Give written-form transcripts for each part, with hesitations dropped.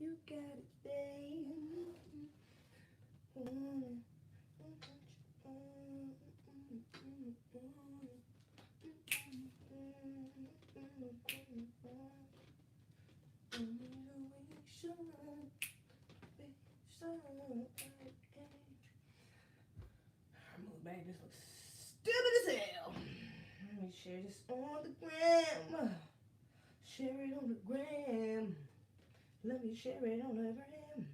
You got it, babe. Move back. This looks stupid as hell. Let me share this on the gram. Share it on the gram. Let me share it on the gram.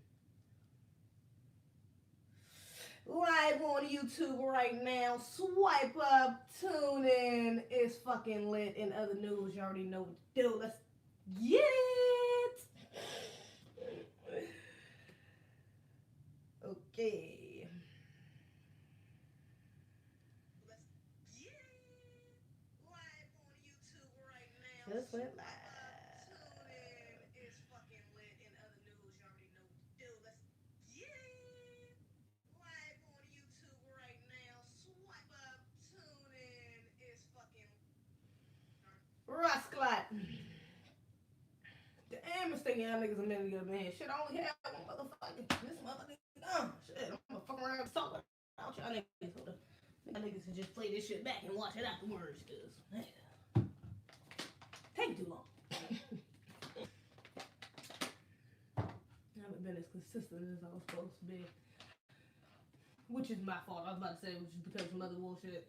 Live on YouTube right now. Swipe up, tune in. It's fucking lit. In other news, you already know what to do. Let's get it. Okay. Let's get it. Live on YouTube right now. Just went live. Tune in. It's fucking lit. In other news, you already know what to do. Let's get it. Live on YouTube right now. Swipe up, tune in. It's fucking Rascalot. Damn mistake y'all niggas a minute ago, man. Shit, I only had one motherfucker. This motherfucker dumb. Shit, I'm gonna fuck around and talk about y'all niggas. Hold up. Y'all niggas can just play this shit back and watch it afterwards, cause man, take too long. I haven't been as consistent as I was supposed to be. Which is my fault. I was about to say, which is because of some other bullshit.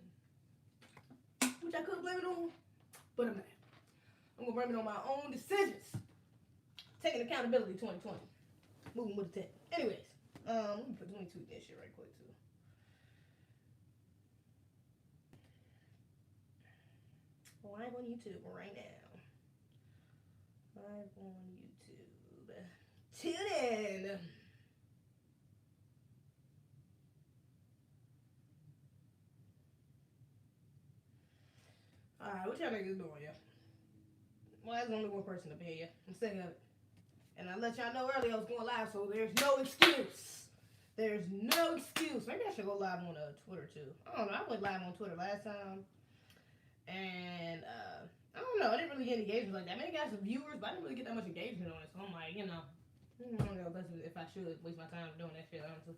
Which I could blame it on, but I'm not. I'm gonna blame it on my own decisions. Taking accountability 2020. Moving with the 10. Anyways, let me tweet that shit right quick too. Live on YouTube right now. Live on YouTube. Tune in. Alright, what y'all niggas doing, yeah? Well, there's only one person up here, yeah. I'm sick of it. And I let y'all know earlier I was going live, so there's no excuse. There's no excuse. Maybe I should go live on Twitter too. I don't know. I went live on Twitter last time. And I don't know. I didn't really get engagement like that. I mean, I got some viewers, but I didn't really get that much engagement on it. So I'm like, you know, I don't know if I should waste my time doing that shit, honestly.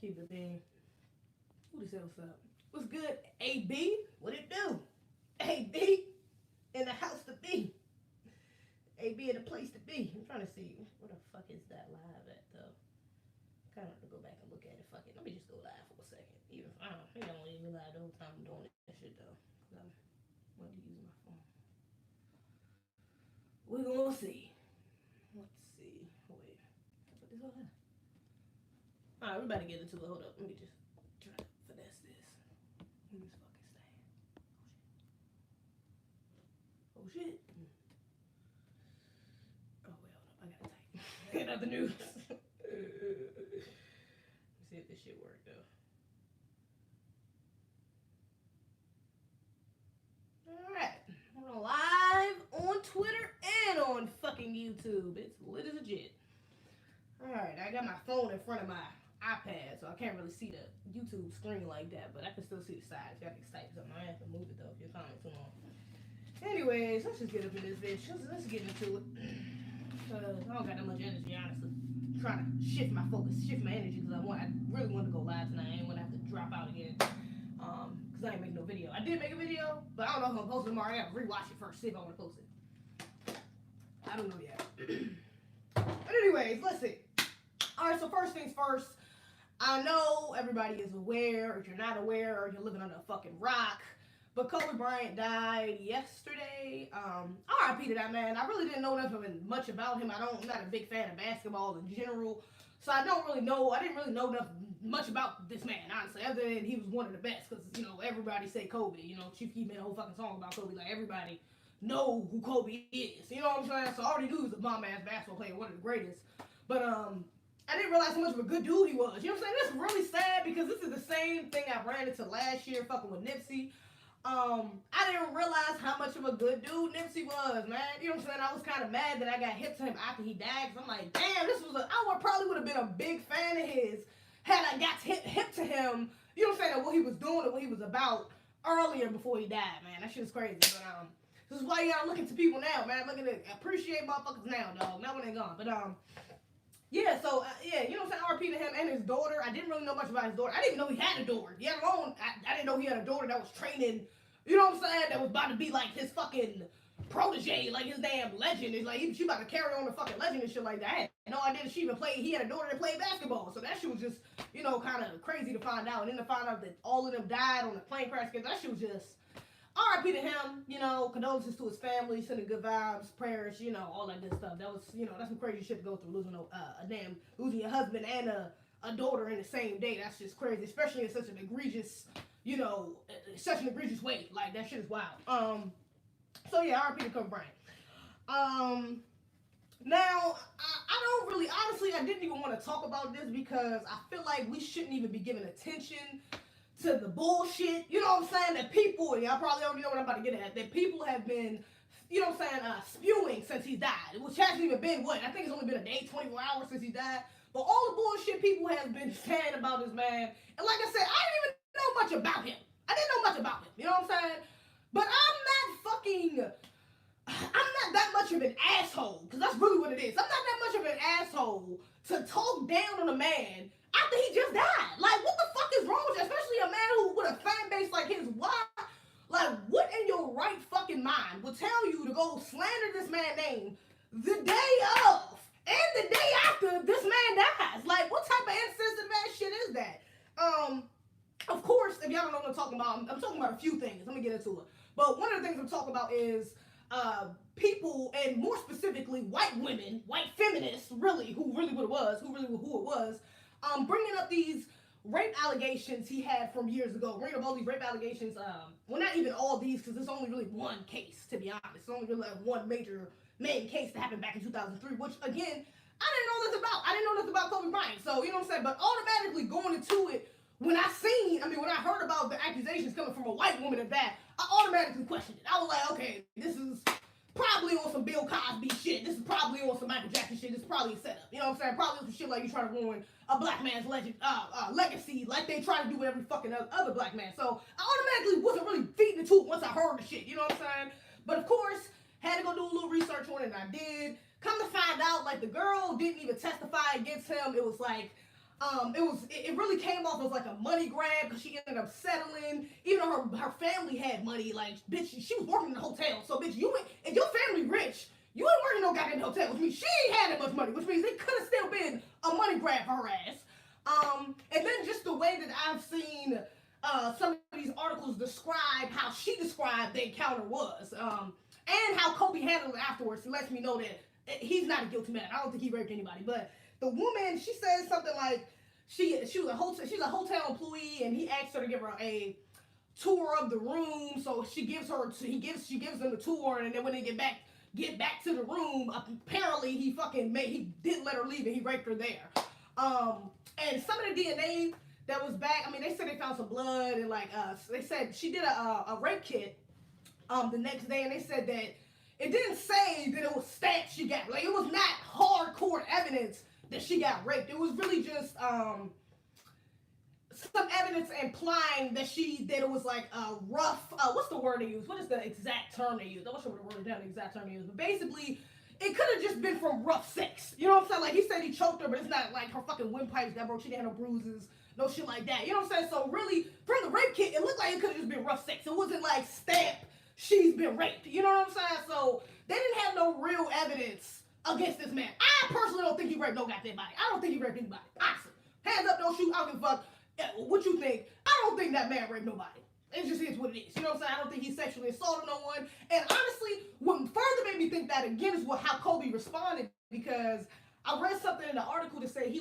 Keep the thing. Who the hell's up? What's good, AB? What it do? AB in the house to be. AB in the place to be. I'm trying to see where the fuck is that live at though. Kind of have to go back and look at it. Fuck it. Let me just go live for a second. Even if I don't think I won't even live the whole time I'm doing that shit though. Cause I'm going to use my phone. We're gonna see. Let's see. Wait. Put this on here. Alright, we about to get into it. Hold up. Let me just try to finesse this. Let me just fucking stand. Oh shit. Oh wait, hold up. I gotta type. Get other news. Let's see if this shit worked though. Alright. We're live on Twitter and on fucking YouTube. It's lit as a jit. Alright, I got my phone in front of my iPad, so I can't really see the YouTube screen like that, but I can still see the sides. Y'all can type something. I have to move it though if you're commenting too long. Anyways, let's just get up in this bitch. Let's get into it. I don't got that much energy, honestly. I'm trying to shift my focus, shift my energy, because I really wanted to go live tonight. I didn't want to have to drop out again. Because I didn't make no video. I did make a video, but I don't know if I'm going to post it tomorrow. I got to rewatch it first, see if I want to post it. I don't know yet. But anyways, let's see. Alright, so first things first. I know everybody is aware, or if you're not aware, or you're living under a fucking rock, but Kobe Bryant died yesterday. RIP to that man. I really didn't know nothing much about him. I'm not a big fan of basketball in general, so I didn't really know much about this man, honestly, other than he was one of the best, because, you know, everybody say Kobe. You know, Chief Keef made a whole fucking song about Kobe. Like, everybody know who Kobe is. You know what I'm saying? So I already knew he was a bomb-ass basketball player, one of the greatest. But, I didn't realize how much of a good dude he was. You know what I'm saying? That's really sad, because this is the same thing I ran into last year fucking with Nipsey. I didn't realize how much of a good dude Nipsey was, man. You know what I'm saying? I was kind of mad that I got hip to him after he died, because I'm like, damn, I probably would have been a big fan of his had I got hip to him, you know what I'm saying, what he was doing and what he was about earlier before he died, man. That shit was crazy. But, This is why you gotta look into people now, man. Look at it. Appreciate motherfuckers now, dog. Not when they gone. But yeah. So yeah, you know what I'm saying. RP to him and his daughter. I didn't really know much about his daughter. I didn't even know he had a daughter. Yet alone, I didn't know he had a daughter that was training. You know what I'm saying? That was about to be like his fucking protege, like his damn legend. Is like she about to carry on the fucking legend and shit like that. I had no idea that she even played. He had a daughter that played basketball. So that shit was just, you know, kind of crazy to find out. And then to find out that all of them died on the plane crash. That shit was just. R.I.P. to him, you know, condolences to his family, sending good vibes, prayers, you know, all that good stuff. That was, you know, that's some crazy shit to go through, losing your husband and a daughter in the same day. That's just crazy, especially in such an egregious, you know, such an egregious way. Like, that shit is wild. So yeah, R.I.P. to Kobe Bryant. Now, I don't really, honestly, I didn't even want to talk about this because I feel like we shouldn't even be giving attention to the bullshit, you know what I'm saying, that people, and y'all probably already know what I'm about to get at, that people have been, you know what I'm saying, spewing since he died, which hasn't even been, I think it's only been a day, 24 hours since he died, but all the bullshit people have been saying about this man, and like I said, I didn't even know much about him. I didn't know much about him, you know what I'm saying, but I'm not that much of an asshole, because that's really what it is. I'm not that much of an asshole to talk down on a man after he just died. Like, what the fuck is wrong with you? Especially a man who, with a fan base like his, why? Like, what in your right fucking mind would tell you to go slander this man's name the day of and the day after this man dies? Like, what type of insensitive ass shit is that? Of course, if y'all don't know what I'm talking about, I'm talking about a few things. Let me get into it. But one of the things I'm talking about is people, and more specifically, white women, white feminists, really, who it was, bringing up these rape allegations he had from years ago. Bringing up all these rape allegations, well, not even all these, because there's only really one case, to be honest. It's only really like one major main case that happened back in 2003, which, again, I didn't know nothing about. I didn't know nothing about Kobe Bryant, so, you know what I'm saying? But automatically going into it, when I heard about the accusations coming from a white woman at that, I automatically questioned it. I was like, okay, this is probably on some Bill Cosby shit. This is probably on some Michael Jackson shit. This is probably a setup. You know what I'm saying? Probably some shit like you trying to ruin a black man's legacy like they try to do with every fucking other black man. So I automatically wasn't really feeding into it once I heard the shit. You know what I'm saying? But of course, had to go do a little research on it, and I did. Come to find out, like, the girl didn't even testify against him. It was like, it really came off as like a money grab because she ended up settling. Even though her family had money, like, bitch, she was working in a hotel. So, bitch, if your family rich, you ain't working in no goddamn hotel, which means she ain't had that much money, which means it could have still been a money grab for her ass. And then just the way that I've seen some of these articles describe how she described the encounter was, and how Kobe handled it afterwards, lets me know that he's not a guilty man. I don't think he raped anybody, but the woman, she said something like she's a hotel employee, and he asked her to give her a tour of the room. So he gives them the tour, and then when they get back to the room, apparently he didn't let her leave, and he raped her there. And some of the DNA that was back, they said they found some blood, and they said she did a rape kit the next day, and they said that it didn't say that it was stats she got. Like, it was not hardcore evidence that she got raped. It was really just some evidence implying that it was like a rough, what's the word they use? What is the exact term they use? I wish I would have wrote it down, the exact term they use. But basically, it could have just been from rough sex. You know what I'm saying? Like, he said he choked her, but it's not like her fucking windpipes got broke. She didn't have no bruises, no shit like that. You know what I'm saying? So really, from the rape kit, it looked like it could have just been rough sex. It wasn't like stamp, she's been raped. You know what I'm saying? So they didn't have no real evidence against this man. I personally don't think he raped no goddamn body. I don't think he raped anybody. Honestly. Hands up, don't shoot, I don't give a fuck what you think. I don't think that man raped nobody. It just is what it is. You know what I'm saying? I don't think he sexually assaulted no one. And honestly, what further made me think that again is how Kobe responded, because I read something in the article to say he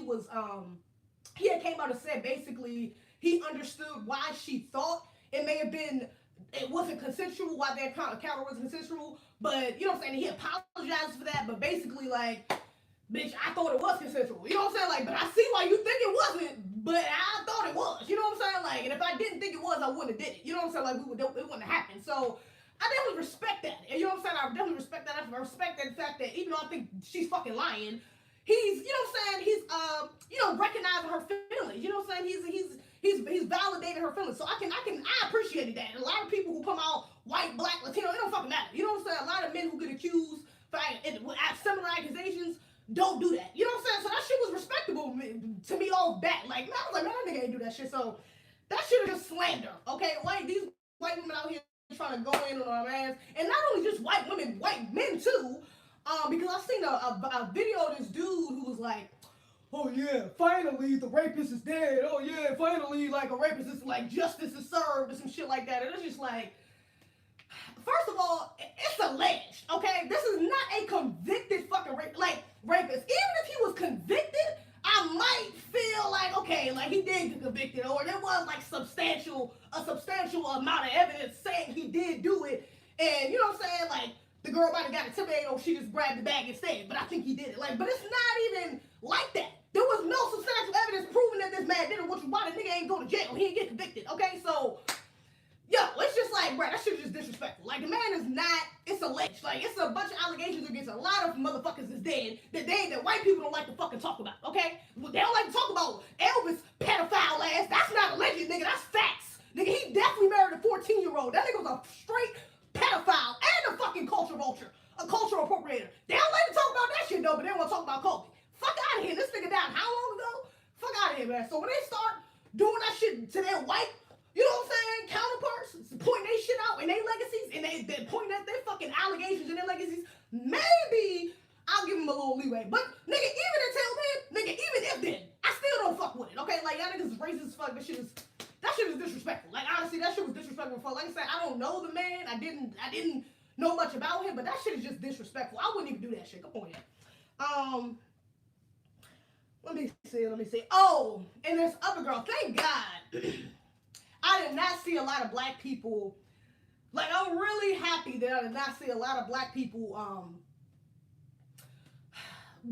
had came out and said basically he understood why she thought it wasn't consensual, why their encounter wasn't consensual, but, you know what I'm saying, he apologized for that, but basically, like, bitch, I thought it was consensual, you know what I'm saying, like, but I see why you think it wasn't, but I thought it was, you know what I'm saying, like, and if I didn't think it was, I wouldn't have did it, you know what I'm saying, like, it wouldn't have happened, so I definitely respect that, and you know what I'm saying, I definitely respect that, I respect that fact that even though I think she's fucking lying, he's, you know what I'm saying, he's, recognizing her feelings, you know what I'm saying, he's validating her feelings. So I appreciated that. And a lot of people who come out white, black, Latino, it don't fucking matter. You know what I'm saying? A lot of men who get accused for similar accusations don't do that. You know what I'm saying? So that shit was respectable to me off bat. Like, man, I was like, man, that nigga ain't do that shit. So that shit is just slander. Okay, these white women out here trying to go in on our mans, and not only just white women, white men too. Because I've seen a video of this dude who was like, oh yeah, finally the rapist is dead. Oh yeah, finally like a rapist is like justice is served or some shit like that. And it's just like, first of all, it's alleged. Okay, this is not a convicted fucking rapist. Even if he was convicted, I might feel like, okay, like he did get convicted, or there was like a substantial amount of evidence saying he did do it, and you know what I'm saying, like the girl might have got intimidated, or she just grabbed the bag instead. But I think he did it. Like, but it's not even like that. There was no substantial evidence proving that this man did it, which is why the nigga ain't go to jail. He ain't get convicted. Okay, so yo, it's just like, bro, that shit is just disrespectful. Like, the man is not, it's alleged. Like, it's a bunch of allegations against a lot of motherfuckers that's dead that white people don't like to fucking talk about, okay? They don't like to talk about Elvis pedophile ass. That's not alleged, nigga. That's facts. Nigga, he definitely married a 14-year-old. That nigga was a straight pedophile and a fucking culture vulture. A cultural appropriator. They don't like to talk about that shit, though, but they want to talk about Kobe. Fuck out of here. This nigga died how long ago? Fuck out of here, man. So when they start doing that shit to their white, you know what I'm saying, counterparts, pointing their shit out and their legacies, and they pointing at their fucking allegations and their legacies, maybe I'll give them a little leeway. But nigga, even until then, nigga, even if then, I still don't fuck with it. Okay, like y'all niggas is racist as fuck. That shit is disrespectful. Like honestly, that shit was disrespectful. For like I said, I don't know the man. I didn't know much about him, but that shit is just disrespectful. I wouldn't even do that shit. Come on, yeah. Let me see. Oh, and this other girl. Thank God. I did not see a lot of black people. Like, I'm really happy that I did not see a lot of black people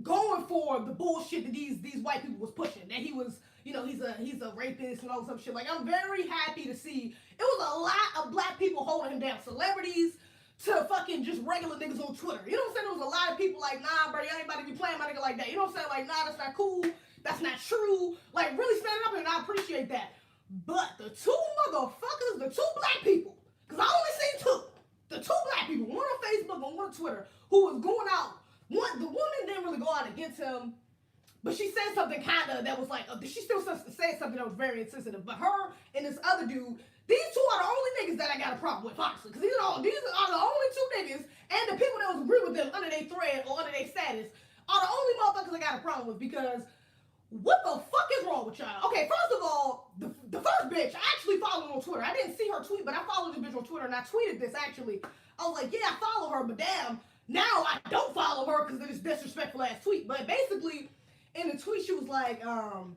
going for the bullshit that these white people was pushing. That he was, you know, he's a rapist and all some shit. Like, I'm very happy to see it was a lot of black people holding him down. Celebrities to fucking just regular niggas on Twitter. You know what I'm saying? There was a lot of people like, nah, bro, you ain't about to be playing my nigga like that. You know what I'm saying? Like, nah, that's not cool. That's not true. Like, really standing up, and I appreciate that. But the two motherfuckers, the two black people, because I only seen two. The two black people, one on Facebook and one on Twitter, who was going out. The woman didn't really go out against him, but she said something kind of that was like, she still said something that was very insensitive. But her and this other dude, these two are the only niggas that I got a problem with, honestly. Because these are the only two niggas, and the people that was agree with them under their thread or under their status are the only motherfuckers I got a problem with, because what the fuck is wrong with y'all? Okay, first of all, the first bitch, I actually followed on Twitter. I didn't see her tweet, but I followed the bitch on Twitter, and I tweeted this, actually. I was like, yeah, I follow her, but damn, now I don't follow her because of this disrespectful ass tweet. But basically, in the tweet, she was like, what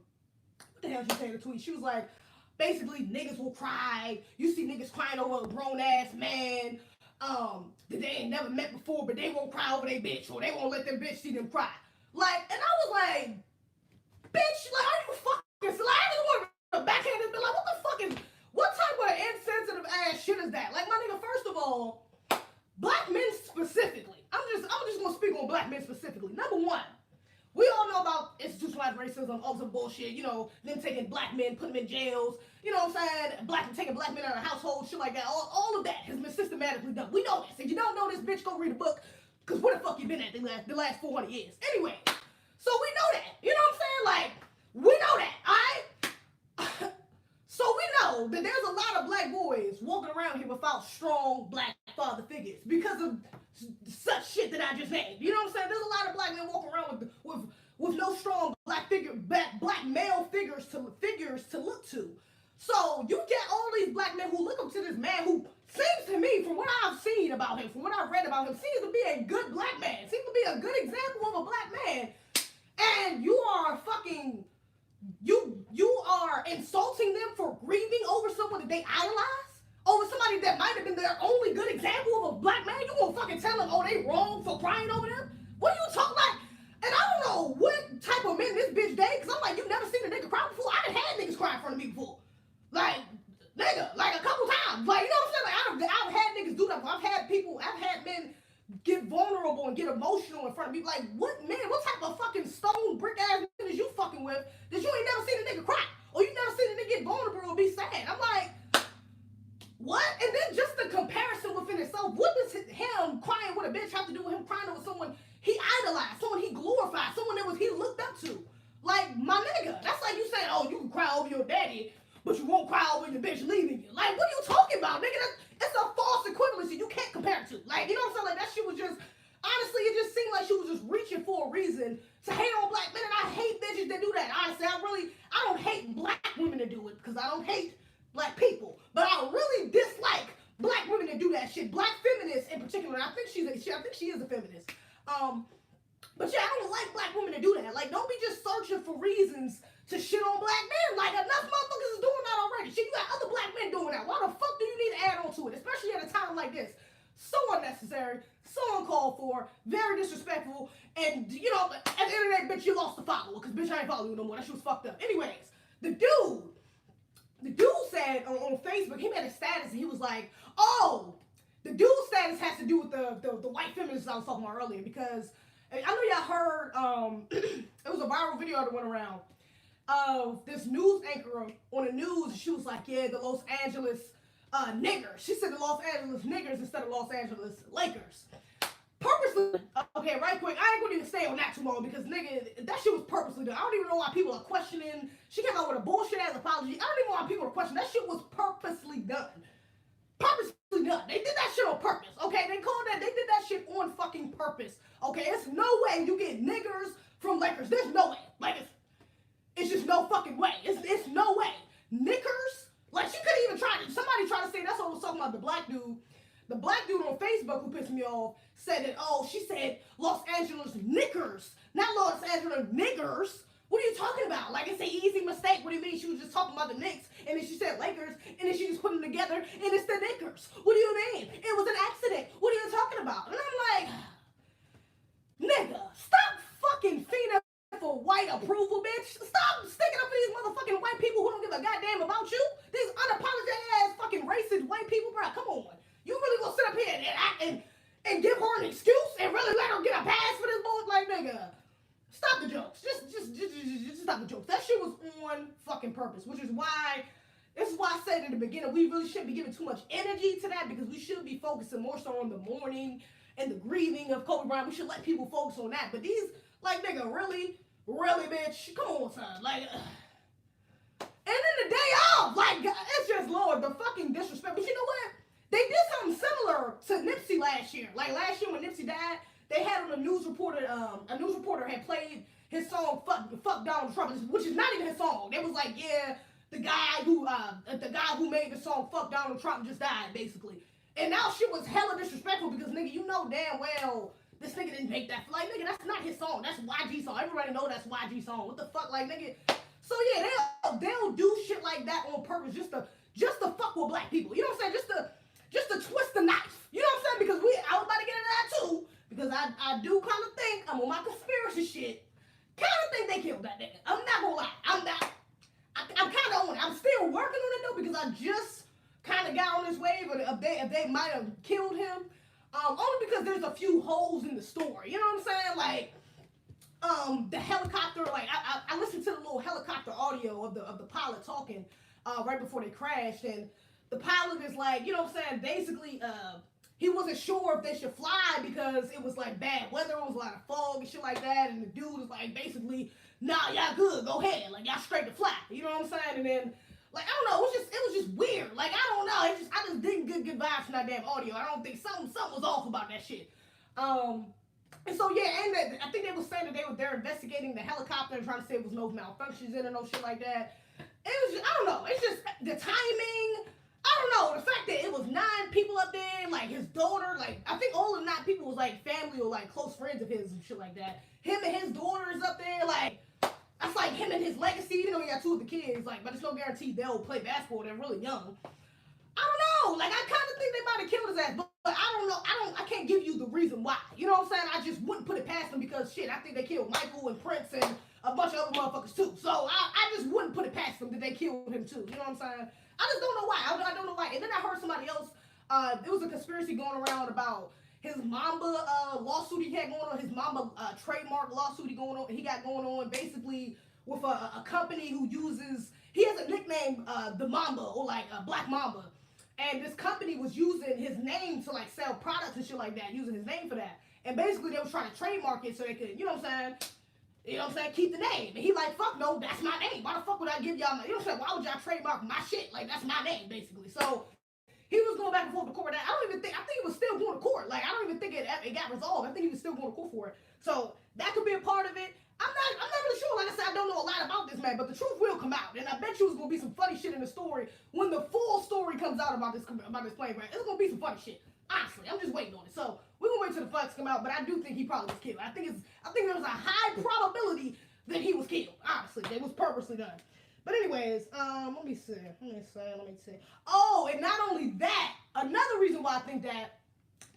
the hell did she say in the tweet? She was like, basically, niggas will cry. You see niggas crying over a grown-ass man that they ain't never met before, but they won't cry over their bitch, or they won't let their bitch see them cry. Like, and I was like, bitch, like, are you fucking, like, I just want to backhand this, but like, what type of insensitive ass shit is that? Like, my nigga, first of all, black men specifically, I'm just gonna speak on black men specifically. Number one, we all know about institutionalized racism, all some bullshit, you know, them taking black men, putting them in jails, you know what I'm saying, taking black men out of the household, shit like that, all of that has been systematically done. We know this. If you don't know this, bitch, go read a book, because where the fuck you been at the last 400 years? Anyway, so we know that, you know what I'm saying, like, we know that, alright? So we know that there's a lot of black boys walking around here without strong black father figures because of such shit that I just named. You know what I'm saying? There's a lot of black men walking around with no strong black male figures to look to. So you get all these black men who look up to this man who seems to me, from what I've seen about him, from what I've read about him, seems to be a good black man, seems to be a good example of a black man. And you are fucking, you are insulting them for grieving over someone that they idolize? Over somebody that might have been their only good example of a black man? You won't fucking tell them, oh, they wrong for crying over them? What are you talking about? And I don't know what type of men this bitch date, because I'm like, you never seen a nigga cry before? I done had niggas cry in front of me before. Like, nigga, like a couple times. Like, you know what I'm saying? Like, I've had niggas do that before. I've had men get vulnerable and get emotional in front of me. Like, what type of fucking stone brick ass niggas you fucking with that you ain't never seen a nigga cry? Or you never seen a nigga get vulnerable glorified, someone that he looked up to. Like, my nigga. That's like you saying, oh, you can cry over your daddy, but you won't cry over your bitch leaving you. Like, what are you talking about, nigga? It's a false equivalency. You can't compare it to. Like, you know what I'm saying? Like, that shit was just, honestly, it just seemed like she was just reaching for a reason to hate on black men, and I hate bitches that do that. Honestly, I don't hate black women that do it, because I don't hate black people, but I really dislike black women that do that shit. Black feminists in particular. I think she is a feminist. But yeah, I don't like black women to do that. Like, don't be just searching for reasons to shit on black men. Like, enough motherfuckers is doing that already. Shit, you got other black men doing that. Why the fuck do you need to add on to it? Especially at a time like this. So unnecessary, so uncalled for, very disrespectful, and, you know, at the end of the day, bitch, you lost the follower, because bitch, I ain't following you no more. That shit was fucked up. Anyways, the dude said on Facebook, he made a status, and he was like, oh, the dude's status has to do with the white feminists I was talking about earlier, because I know y'all heard, it was a viral video that went around of this news anchor on the news. She was like, yeah, the Los Angeles niggers. She said the Los Angeles niggers instead of Los Angeles Lakers. Purposely, okay, right quick, I ain't gonna even stay on that too long because, nigga, that shit was purposely done. I don't even know why people are questioning. She came out with a bullshit ass apology. I don't even know why people are questioning. That shit was purposely done. Purposely done. They did that shit on purpose, okay? They did that shit on fucking purpose, okay? It's no way you get niggers from Lakers. There's no way. Like, it's just no fucking way. It's no way. Knickers? Like, she couldn't even try to, somebody tried to say, that's what I was talking about, the black dude. The black dude on Facebook who pissed me off said that, oh, she said Los Angeles Knickers, not Los Angeles niggers. What are you talking about? Like, it's an easy mistake. What do you mean? She was just talking about the Knicks, and then she said Lakers, and then she just put them together, and it's the Knickers. What do you mean? It was an accident. What are you talking about? And I'm like, nigga, stop fucking feeding for white approval, bitch. Stop sticking up for these motherfucking white people who don't give a goddamn about you. These unapologetic ass fucking racist white people, bro. Come on. You really gonna sit up here and act and give her an excuse and really let her get a pass for this bullshit? Like, nigga, stop the jokes. Just stop the jokes. That shit was on fucking purpose, which is why, this is why I said in the beginning, we really shouldn't be giving too much energy to that, because we should be focusing more so on the mourning and the grieving of Kobe Bryant. We should let people focus on that. But these, like, nigga, really, bitch, come on, son. Like, and then the day off, like, it's just, Lord, the fucking disrespect. But you know what? They did something similar to Nipsey last year. Like, last year when Nipsey died, they had on a news reporter had played his song Fuck Donald Trump, which is not even his song. They was like, yeah, the guy who made the song Fuck Donald Trump just died, basically. And now shit was hella disrespectful because, nigga, you know damn well this nigga didn't make that. Like, nigga, that's not his song. That's YG song. Everybody know that's YG song. What the fuck, like, nigga? So yeah, they'll do shit like that on purpose just to fuck with black people. You know what I'm saying? Just to twist the knife. You know what I'm saying? Because I was about to get into that too. Because I do kind of think, I'm on my conspiracy shit, kind of think they killed that nigga. I'm not gonna lie. I'm kind of on it. I'm still working on it though, because I just kind of got on this wave of they might have killed him. Only because there's a few holes in the story. You know what I'm saying? Like, the helicopter, like, I listened to the little helicopter audio of the pilot talking right before they crashed, and the pilot is like, you know what I'm saying, basically, he wasn't sure if they should fly because it was like bad weather, it was a lot of fog and shit like that, and the dude was like, basically, nah, y'all good, go ahead, like, y'all straight to fly, you know what I'm saying, and then, like, I don't know, it was just weird, like, I don't know, I just didn't get good vibes from that damn audio. I don't think something was off about that shit. And so, yeah, and I think they were saying that they're investigating the helicopter and trying to say it was no malfunctions in it, no shit like that. It was just, I don't know, it's just the timing. I don't know, the fact that it was 9 people up there, like his daughter, like, I think all the 9 people was like family or like close friends of his and shit like that. Him and his daughter is up there, like, that's like him and his legacy. You know, he got 2 of the kids, like, but there's no guarantee they'll play basketball. They're really young. I don't know, like, I kind of think they might have killed his ass, but I don't know, I can't give you the reason why. You know what I'm saying? I just wouldn't put it past them because, shit, I think they killed Michael and Prince and a bunch of other motherfuckers too. So I just wouldn't put it past them that they killed him too. You know what I'm saying? I just don't know why. I don't know why. And then I heard somebody else, there was a conspiracy going around about his Mamba lawsuit he had going on, his Mamba trademark lawsuit he got going on, basically with a company who uses, he has a nickname, the Mamba, or like Black Mamba. And this company was using his name to like sell products and shit like that, using his name for that. And basically they were trying to trademark it so they could, you know what I'm saying, You know what I'm saying? Keep the name. And he like, fuck no, that's my name. Why the fuck would I give y'all my, you know what I'm saying? Why would y'all trademark my shit? Like, that's my name, basically. So, he was going back and forth to court. I think he was still going to court. Like, I don't even think it got resolved. I think he was still going to court for it. So, that could be a part of it. I'm not really sure. Like I said, I don't know a lot about this man, but the truth will come out. And I bet you it's going to be some funny shit in the story when the full story comes out about this plane crash. It's going to be some funny shit. Honestly, I'm just waiting on it. So, we're going to wait till the facts come out, but I do think he probably was killed. I think there was a high probability that he was killed. Honestly, it was purposely done. But anyways, let me see. Oh, and not only that, another reason why I think that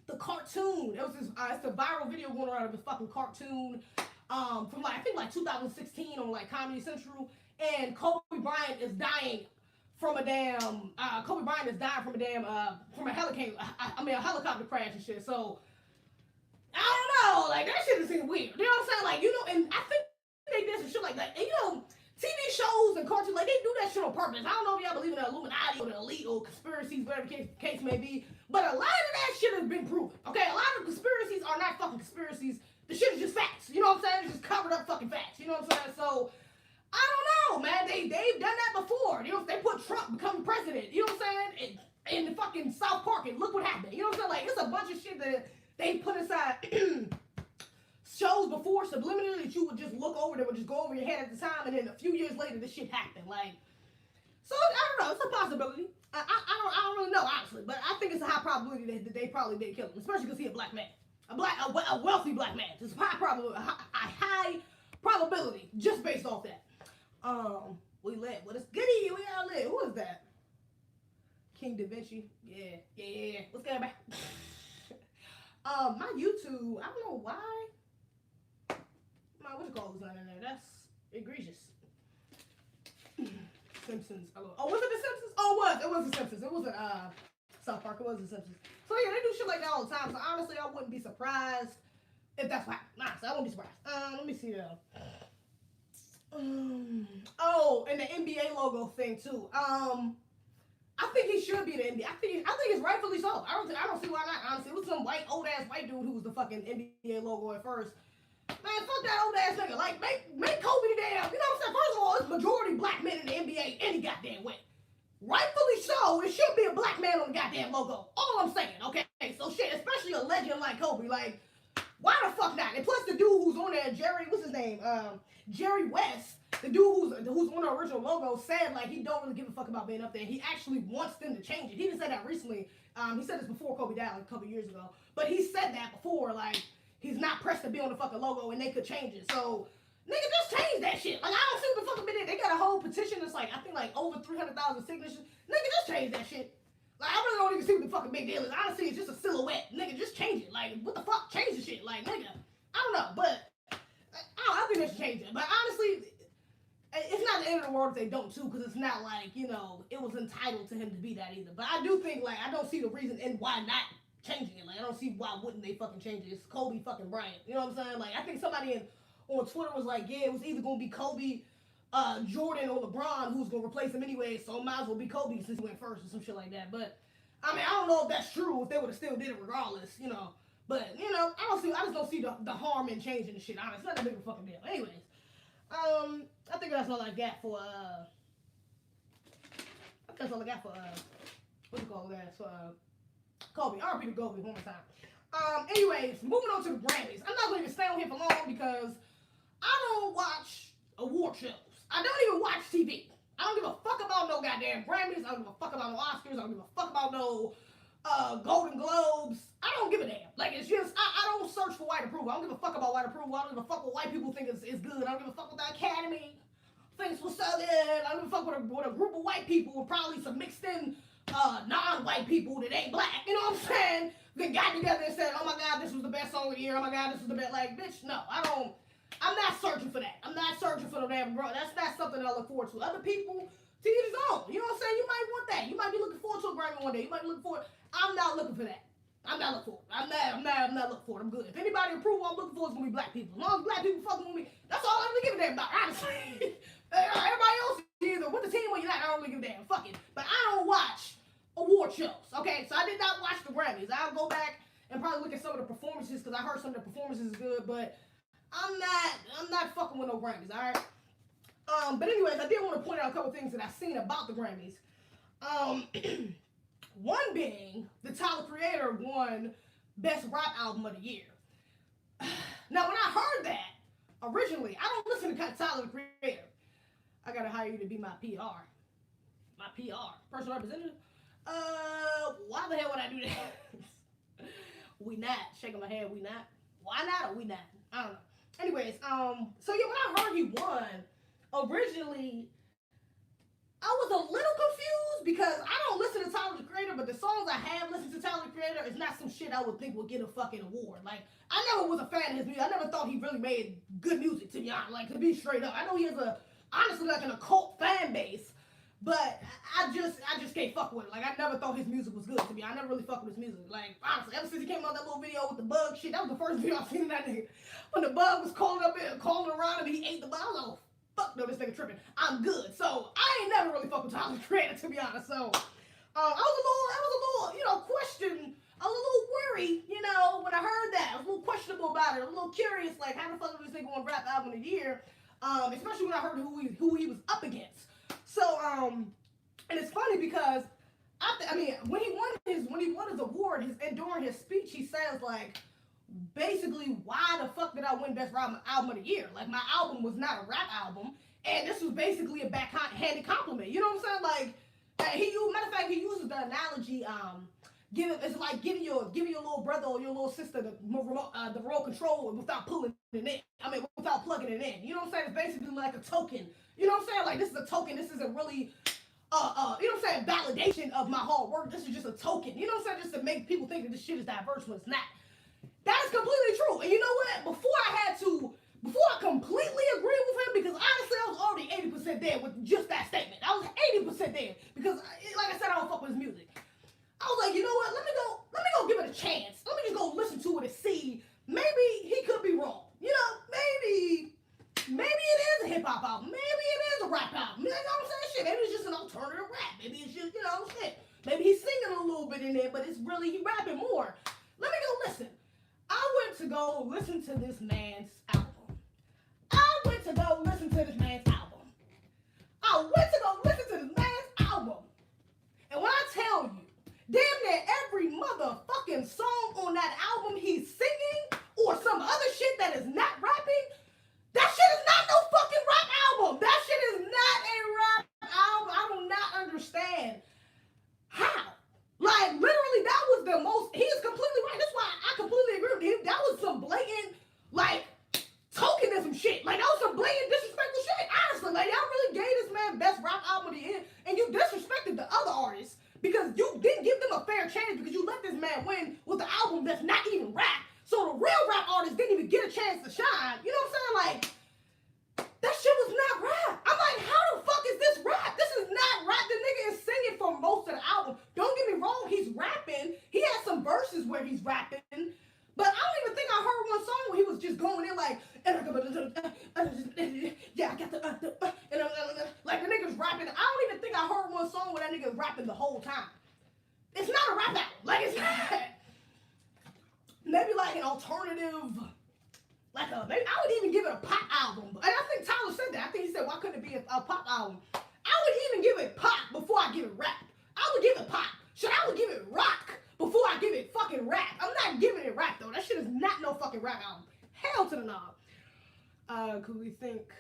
the cartoon, it was this, it's a viral video going around of this fucking cartoon from like, I think like 2016 on like Comedy Central, and Kobe Bryant is dying from a damn, from a helicopter crash and shit. So, I don't know, like, that shit is seem weird. You know what I'm saying? Like, you know, and I think they did some shit like that. And, you know, TV shows and cartoons, like, they do that shit on purpose. I don't know if y'all believe in the Illuminati or the elite or conspiracies, whatever the case may be, but a lot of that shit has been proven, okay? A lot of conspiracies are not fucking conspiracies. The shit is just facts. You know what I'm saying? It's just covered up fucking facts. You know what I'm saying? So, I don't know, man. They've done that before. You know, they put Trump becoming president. You know what I'm saying? In the fucking South Park, and look what happened. You know what I'm saying? Like, it's a bunch of shit that they put inside shows before subliminally that you would just look over, that would just go over your head at the time, and then a few years later, this shit happened. Like, so I don't know. It's a possibility. I don't really know, honestly, but I think it's a high probability that they probably did kill him, especially because he's a black man, a wealthy black man. It's a high probability just based off that. We lit. What is goody? We all lit. Who is that? King Da Vinci. Yeah. What's good, man? My YouTube, I don't know why. What you call this on in there? That's egregious. Simpsons. Oh, was it the Simpsons? Oh, it was the Simpsons. It wasn't South Park. It was the Simpsons. So yeah, they do shit like that all the time. So honestly, I wouldn't be surprised if that's what happened. Honestly, I wouldn't be surprised. Let me see though. Oh, and the NBA logo thing too. I think he should be the NBA. I think it's rightfully so. I don't see why not. Honestly, it was some old ass white dude who was the fucking NBA logo at first. Man, fuck that old ass nigga. Like, make Kobe the damn. You know what I'm saying? First of all, it's majority black men in the NBA any goddamn way. Rightfully so, it should be a black man on the goddamn logo. All I'm saying, okay? So shit, especially a legend like Kobe. Like, why the fuck not? And plus the dude who's on there, what's his name? Jerry West, the dude who's on the original logo, said like he don't really give a fuck about being up there. He actually wants them to change it. He didn't say that recently. He said this before Kobe died, like a couple years ago. But he said that before, like, he's not pressed to be on the fucking logo and they could change it. So, nigga, just change that shit. Like, I don't see what the fuck been. They got a whole petition that's like, I think like over 300,000 signatures. Nigga, just change that shit. Like, I really don't even see what the fucking big deal is. Honestly, it's just a silhouette. Nigga, just change it. Like, what the fuck? Change the shit. Like, nigga, I don't know. But, I think they should change it. But honestly, it's not the end of the world if they don't too, because it's not like, you know, it was entitled to him to be that either. But I do think, like, I don't see the reason and why not changing it. Like, I don't see why wouldn't they fucking change it. It's Kobe fucking Bryant. You know what I'm saying? Like, I think somebody on Twitter was like, yeah, it was either going to be Kobe, Jordan, or LeBron who's going to replace him anyway, so it might as well be Kobe since he went first or some shit like that. But, I mean, I don't know if that's true, if they would have still did it regardless, you know. But, you know, I just don't see the harm in changing the shit, honestly. It's not that big of a fucking deal. Anyways, I think that's all I got for, what do you call that? So, Kobe. I'll repeat Kobe one more time. Anyways, moving on to the Grammys. I'm not going to even stay on here for long because I don't watch award shows. I don't even watch TV. I don't give a fuck about no goddamn Grammys. I don't give a fuck about no Oscars. I don't give a fuck about no Golden Globes. I don't give a damn. Like, it's just, I don't search for white approval. I don't give a fuck about white approval. I don't give a fuck what white people think is good. I don't give a fuck what the Academy thinks was so good. I don't give a fuck what a group of white people, with probably some mixed in non-white people that ain't black, you know what I'm saying, that got together and said, oh my god, this was the best song of the year, oh my god, this was the best, like, bitch, no, I'm not searching for that. I'm not searching for the damn, bro. That's not something that I look forward to. Other people, to each his own, you know what I'm saying, you might want that. You might be looking forward to a Grammy one day. You might be looking forward. I'm not looking for that. I'm not looking for it. I'm not looking for it. I'm good. If anybody approve what I'm looking for, it's gonna be black people. As long as black people fucking with me, that's all I really give a damn about, honestly. Everybody else, either with the team or you're not, I don't really give a damn. Fuck it. But I don't watch award shows, okay? So I did not watch the Grammys. I'll go back and probably look at some of the performances because I heard some of the performances is good, but I'm I'm not fucking with no Grammys, all right? But anyways, I did want to point out a couple things that I've seen about the Grammys. One being the Tyler Creator won Best Rap Album of the Year. Now, when I heard that originally, I don't listen to Tyler the Creator. I gotta hire you to be my PR, personal representative. Why the hell would I do that? We not shaking my head. We not. Why not? Or we not? I don't know. Anyways, so yeah, when I heard he won, originally, I was a little confused because I don't listen to Tyler the Creator, but the songs I have listened to Tyler the Creator is not some shit I would think would get a fucking award. Like, I never was a fan of his music. I never thought he really made good music, to be honest. Like, to be straight up, I know he has honestly like an occult fan base, but I just can't fuck with it. Like, I never thought his music was good to me. I never really fucked with his music. Like, honestly, ever since he came out that little video with the bug shit, that was the first video I've seen of that nigga. When the bug was calling around him, he ate the bug. I was like, fuck no, this nigga tripping. I'm good. So I ain't never really fucked with Tyler the Creator, to be honest. So I was a little, question. I was a little worried, when I heard that. I was a little questionable about it. I was a little curious, like, how the fuck was this nigga on Rap Album of the Year? Especially when I heard who he was up against. So, and it's funny because when he won his award, during his speech, he says like, basically, why the fuck did I win Best Rap Album of the Year? Like, my album was not a rap album, and this was basically a backhanded compliment. You know what I'm saying? Like, matter of fact, he uses the analogy, it's like giving your little brother or your little sister the remote control without pulling it in. Without plugging it in. You know what I'm saying? It's basically like a token. You know what I'm saying? Like, this is a token. This isn't really, you know what I'm saying, validation of my hard work. This is just a token. You know what I'm saying? Just to make people think that this shit is diverse when it's not. That is completely true. And you know what? Before I completely agree with him, because honestly, I was already 80% there with just that statement. I was 80% there because, like I said, I don't fuck with his music. I was like, you know what? Let me go give it a chance. Let me just go listen to it and see. Maybe he could be wrong. Maybe it is a hip hop album. Maybe it is a rap album. You know what I'm saying? Shit, maybe it's just an alternative rap. Maybe it's just, shit. Maybe he's singing a little bit in there, but it's really he rapping more. Let me go listen. I went to go listen to this man's album. And when I tell you, damn near every motherfucking song on that album he's singing or some other shit that is not rapping, that shit is not no fucking rap album. That shit is not a rap album. I do not understand how. Like, literally, that was the most, he is completely right. That's why I completely agree with him. That was some blatant, like, tokenism shit. Like, that was some blatant disrespectful shit. Honestly, like, y'all really gave this man Best Rap Album of the Year, and you disrespected the other artists because you didn't give them a fair chance because you let this man win with an album that's not even rap. So the real rap artists didn't even get a chance to shine. You know what I'm saying? Like, that shit was not rap. I'm like, how the fuck is this rap? This is not rap. The nigga is singing for most of the album. Don't get me wrong, he's rapping. He has some verses where he's rapping. But I don't even think I heard one song where he was just going in like, yeah, I got the, like the nigga's rapping. I don't even think I heard one song where that nigga's rapping the whole time. It's not a rap album. Like, it's not. Maybe like an alternative, maybe I would even give it a pop album. And I think Tyler said that. I think he said, why couldn't it be a pop album? I would even give it pop before I give it rap. I would give it pop. Shit, I would give it rock before I give it fucking rap. I'm not giving it rap, though. That shit is not no fucking rap album. Hell to the knob. Could we think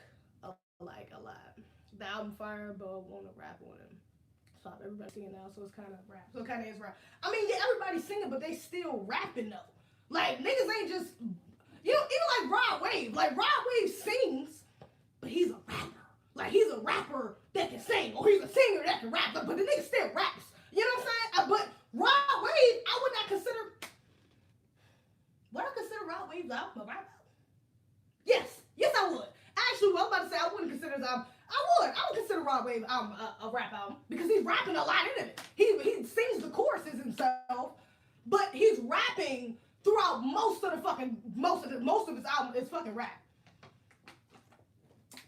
a lot? The album Fire, but want to rap on him. So everybody's singing now, so it's kind of rap. So it kind of is rap. I mean, yeah, everybody's singing, but they still rapping, though. Like, niggas ain't just, even like Rod Wave. Like, Rod Wave sings, but he's a rapper. Like, he's a rapper that can sing, or he's a singer that can rap, but the nigga still raps. You know what I'm saying? But Rod Wave, I would not consider, Rod Wave's album a rap album? Yes, I would. Actually, what I was about to say, I wouldn't consider his album. I would consider Rod Wave album a rap album because he's rapping a lot in it. He sings the choruses himself, but he's rapping throughout most of his album is fucking rap.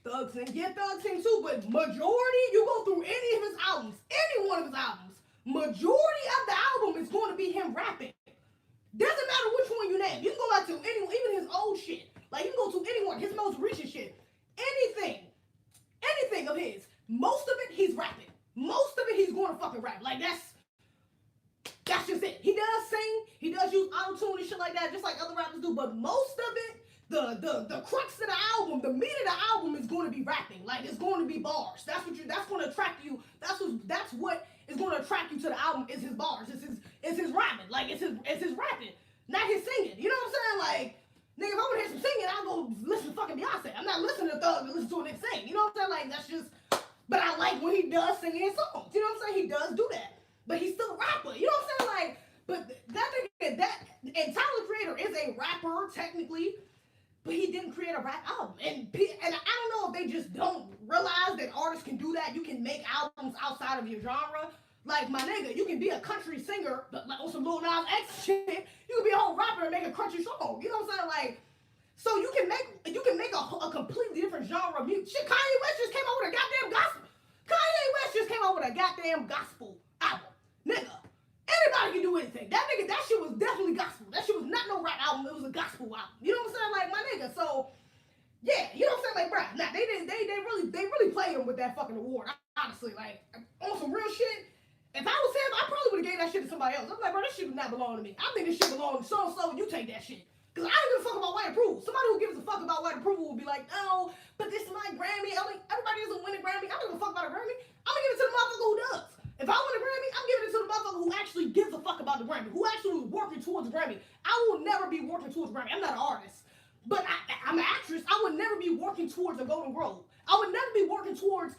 Thug sing, yeah, Thug sing too, but majority, you go through any of his albums, any one of his albums, majority of the album is going to be him rapping. Doesn't matter which one you name. You can go back to even his old shit. Like, you can go to anyone, his most recent shit, anything of his, most of it, he's rapping. Most of it, he's going to fucking rap. Like, that's just it. He does sing, he does use auto-tune and shit like that, just like other rappers do, but most of it, the crux of the album, the meat of the album is going to be rapping. Like, it's going to be bars. That's going to attract you. That's what is going to attract you to the album is his bars. It's his rapping. Like, it's his rapping, not his singing. You know what I'm saying? Like, nigga, if I want to hear some singing, I'll go listen to fucking Beyonce. I'm not listening to Thug to listen to a nigga sing. You know what I'm saying? Like, that's just, but I like when he does sing his songs. You know what I'm saying? He does do that. But he's still a rapper. You know what I'm saying? Like, but and Tyler the Creator is a rapper, technically, but he didn't create a rap album. And I don't know if they just don't realize that artists can do that. You can make albums outside of your genre. Like, my nigga, you can be a country singer, but like on some Lil Nas X shit. You can be a whole rapper and make a country song. You know what I'm saying? Like, so you can make a completely different genre of music. Shit, Kanye West just came out with a goddamn gospel. Kanye West just came out with a goddamn gospel album. Nigga, anybody can do anything. That shit was definitely gospel. That shit was not no rap album. It was a gospel album. You know what I'm saying? Like, my nigga. So, yeah, you know what I'm saying? Like, bruh, nah, they really played him with that fucking award. Honestly, like, on some real shit. If I was him, I probably would have gave that shit to somebody else. I'm like, bro, this shit does not belong to me. I think this shit belongs to so-and-so, you take that shit. Because I don't give a fuck about white approval. Somebody who gives a fuck about white approval will be like, no, but this is my Grammy. I'm like, everybody doesn't win a Grammy. I don't give a fuck about a Grammy. I'm going to give it to the motherfucker who does. If I win a Grammy, I'm giving it to the motherfucker who actually gives a fuck about the Grammy, who actually was working towards the Grammy. I will never be working towards the Grammy. I'm not an artist. But I'm an actress. I would never be working towards a Golden Globe. I would never be working towards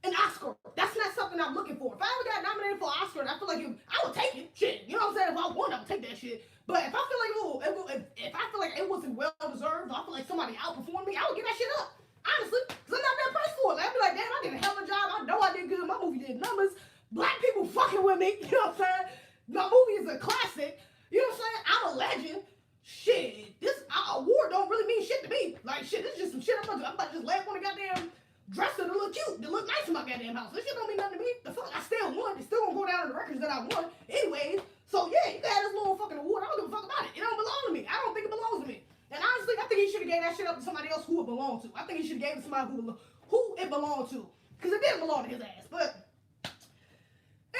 an Oscar. That's not something I'm looking for. If I ever got nominated for an Oscar, I feel like I would take it. Shit, you know what I'm saying? If I won, I would take that shit. But if I feel like if I feel like it wasn't well deserved, or I feel like somebody outperformed me, I would get that shit up. Honestly, because I'm not that pressed for it. Like, I'd be like, damn, I did a hell of a job. I know I did good. My movie did numbers. Black people fucking with me. You know what I'm saying? My movie is a classic. You know what I'm saying? I'm a legend. Shit, this award don't really mean shit to me. Like, shit, this is just some shit I'm about to just lay up on the goddamn dresser to look cute, to look nice in my goddamn house. This shit don't mean nothing to me. The fuck, I still won. It's still gonna go down in the records that I won. Anyways, so yeah, you can have this little fucking award. I don't give a fuck about it. It don't belong to me. I don't think it belongs to me. And honestly, I think he should have gave that shit up to somebody else who it belonged to. I think he should have gave it to somebody who it belonged to. Because it didn't belong to his ass. But,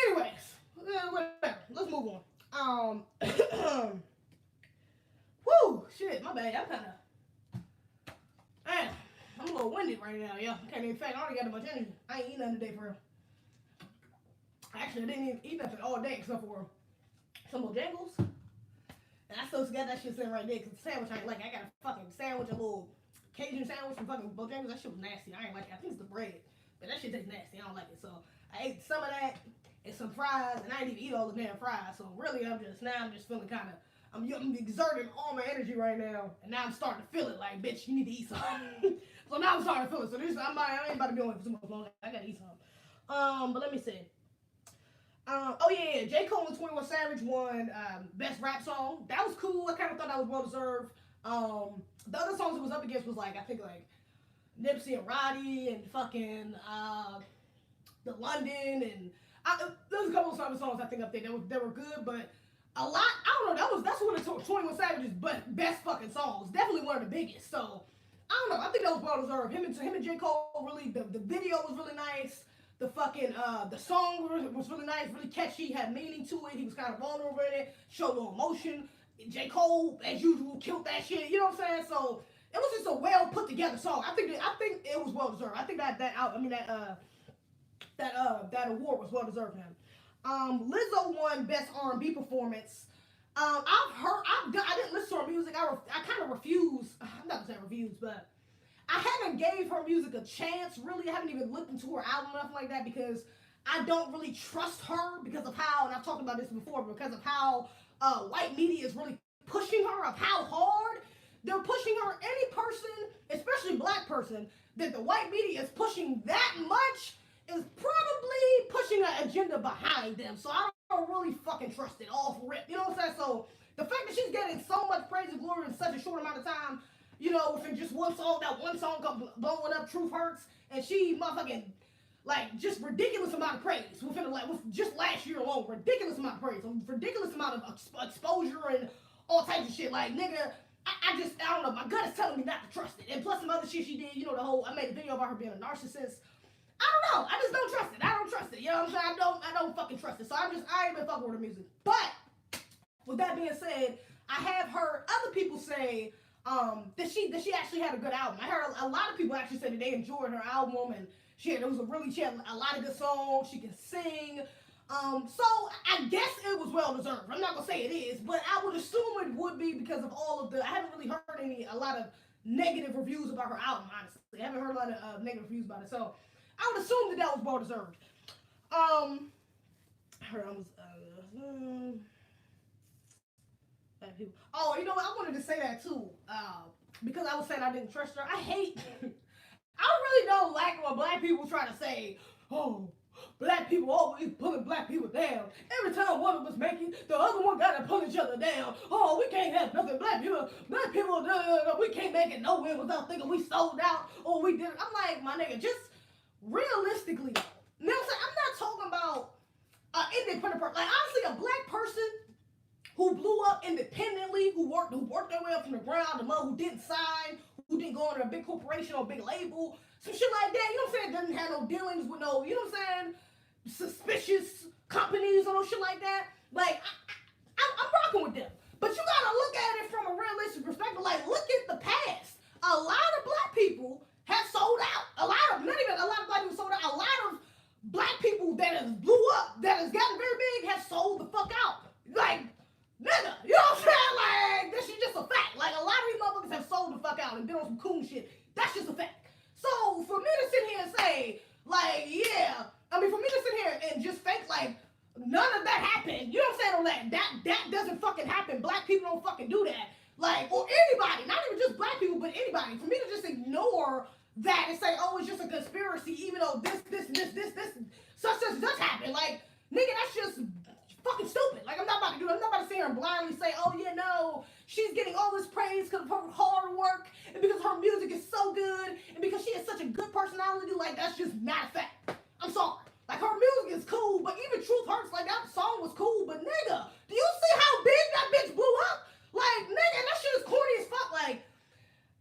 anyways, whatever. Let's move on. Whew, shit, my bad. I'm kind of, man, I'm a little winded right now, yo. I can't even fact, I already got that much energy. I ain't eating nothing today for real. Actually, I didn't even eat nothing all day except for some Bojangles. And I still got that shit sitting right there because the sandwich I ain't like. I got a fucking sandwich, a little Cajun sandwich from fucking Bojangles. That shit was nasty. I ain't like it. I think it's the bread. But that shit tastes nasty. I don't like it. So I ate some of that and some fries, and I didn't even eat all the damn fries. So really, I'm just feeling kind of, I'm exerting all my energy right now, and now I'm starting to feel it. Like, bitch, you need to eat something. So now I'm starting to feel it. So I ain't about to be on it for too much longer. I gotta eat something. But let me see. Oh yeah, J. Cole and 21 Savage won Best Rap Song. That was cool. I kind of thought that was well deserved. The other songs it was up against was like, I think like Nipsey and Roddy and fucking the London, and there's a couple of other songs I think up there that were good, but a lot, I don't know, that's one of 21 Savage's best fucking songs. Definitely one of the biggest. So I don't know, I think that was well deserved. Him and J. Cole really, the video was really nice. The fucking, the song was really nice, really catchy, had meaning to it. He was kind of vulnerable in it, showed a little emotion. J. Cole, as usual, killed that shit. You know what I'm saying? So it was just a well put together song. I think it was well deserved. I think that award was well deserved. Him. Lizzo won Best R&B Performance. I didn't listen to her music. I kind of refuse. I'm not gonna say refuse, but I haven't gave her music a chance, really. I haven't even looked into her album or nothing like that because I don't really trust her because of how, and I've talked about this before, because of how white media is really pushing her, of how hard they're pushing her. Any person, especially black person, that the white media is pushing that much is probably pushing an agenda behind them. So I don't really fucking trust it off rip. You know what I'm saying? So the fact that she's getting so much praise and glory in such a short amount of time, you know, within just one song blowing up, Truth Hurts, and she motherfucking, like, just ridiculous amount of praise with just last year alone, ridiculous amount of praise, ridiculous amount of exposure and all types of shit. Like, nigga, I don't know. My gut is telling me not to trust it. And plus some other shit she did. You know, the whole, I made a video about her being a narcissist. I don't know. I just don't trust it. I don't trust it. You know what I'm saying? I don't fucking trust it. So I ain't been fucking with her music. But with that being said, I have heard other people say that she actually had a good album. I heard a lot of people actually say that they enjoyed her album, and she had a lot of good songs. She can sing. So I guess it was well deserved. I'm not gonna say it is, but I would assume it would be because of all of I haven't really heard a lot of negative reviews about her album, honestly. I haven't heard a lot of negative reviews about it, so I would assume that was well deserved. Her album was bad people. Oh, you know what? I wanted to say that too, because I was saying I didn't trust her. I really don't like when black people try to say, oh, black people always pulling black people down. Every time one of us make it, the other one gotta pull each other down. Oh, we can't have nothing. Black people, we can't make it nowhere without thinking we sold out or we did it. I'm like, my nigga, just realistically, you know what I'm saying? I'm not talking about independent person. Like, honestly, a black person who blew up independently, who worked their way up from the ground, the mother who didn't sign, who didn't go under a big corporation or a big label, some shit like that, you know what I'm saying, doesn't have no dealings with no, you know what I'm saying, suspicious companies or no shit like that. Like, I'm rocking with them. But you gotta look at it from a realistic perspective. Like, look at the past. A lot of black people have sold out. Not even a lot of black people sold out. A lot of black people that has blew up, that has gotten very big, have sold the fuck out. Like, nigga, you know what I'm saying? Like, this is just a fact. Like, a lot of these motherfuckers have sold the fuck out and been on some cool shit. That's just a fact. So, for me to sit here and say, like, yeah, I mean, for me to sit here and just think, like, none of that happened, you know what I'm saying? That doesn't fucking happen. Black people don't fucking do that. Like, or anybody, not even just black people, but anybody. For me to just ignore that and say, oh, it's just a conspiracy, even though this, such does happen. Like, nigga, that's just fucking stupid. Like, I'm not about to sit here and blindly say, oh, yeah, no, she's getting all this praise because of her hard work and because her music is so good and because she has such a good personality. Like, that's just not a fact. I'm sorry. Like, her music is cool, but even Truth Hurts, like, that song was cool, but nigga, do you see how big that bitch blew up? Like, nigga, that shit is corny as fuck. Like,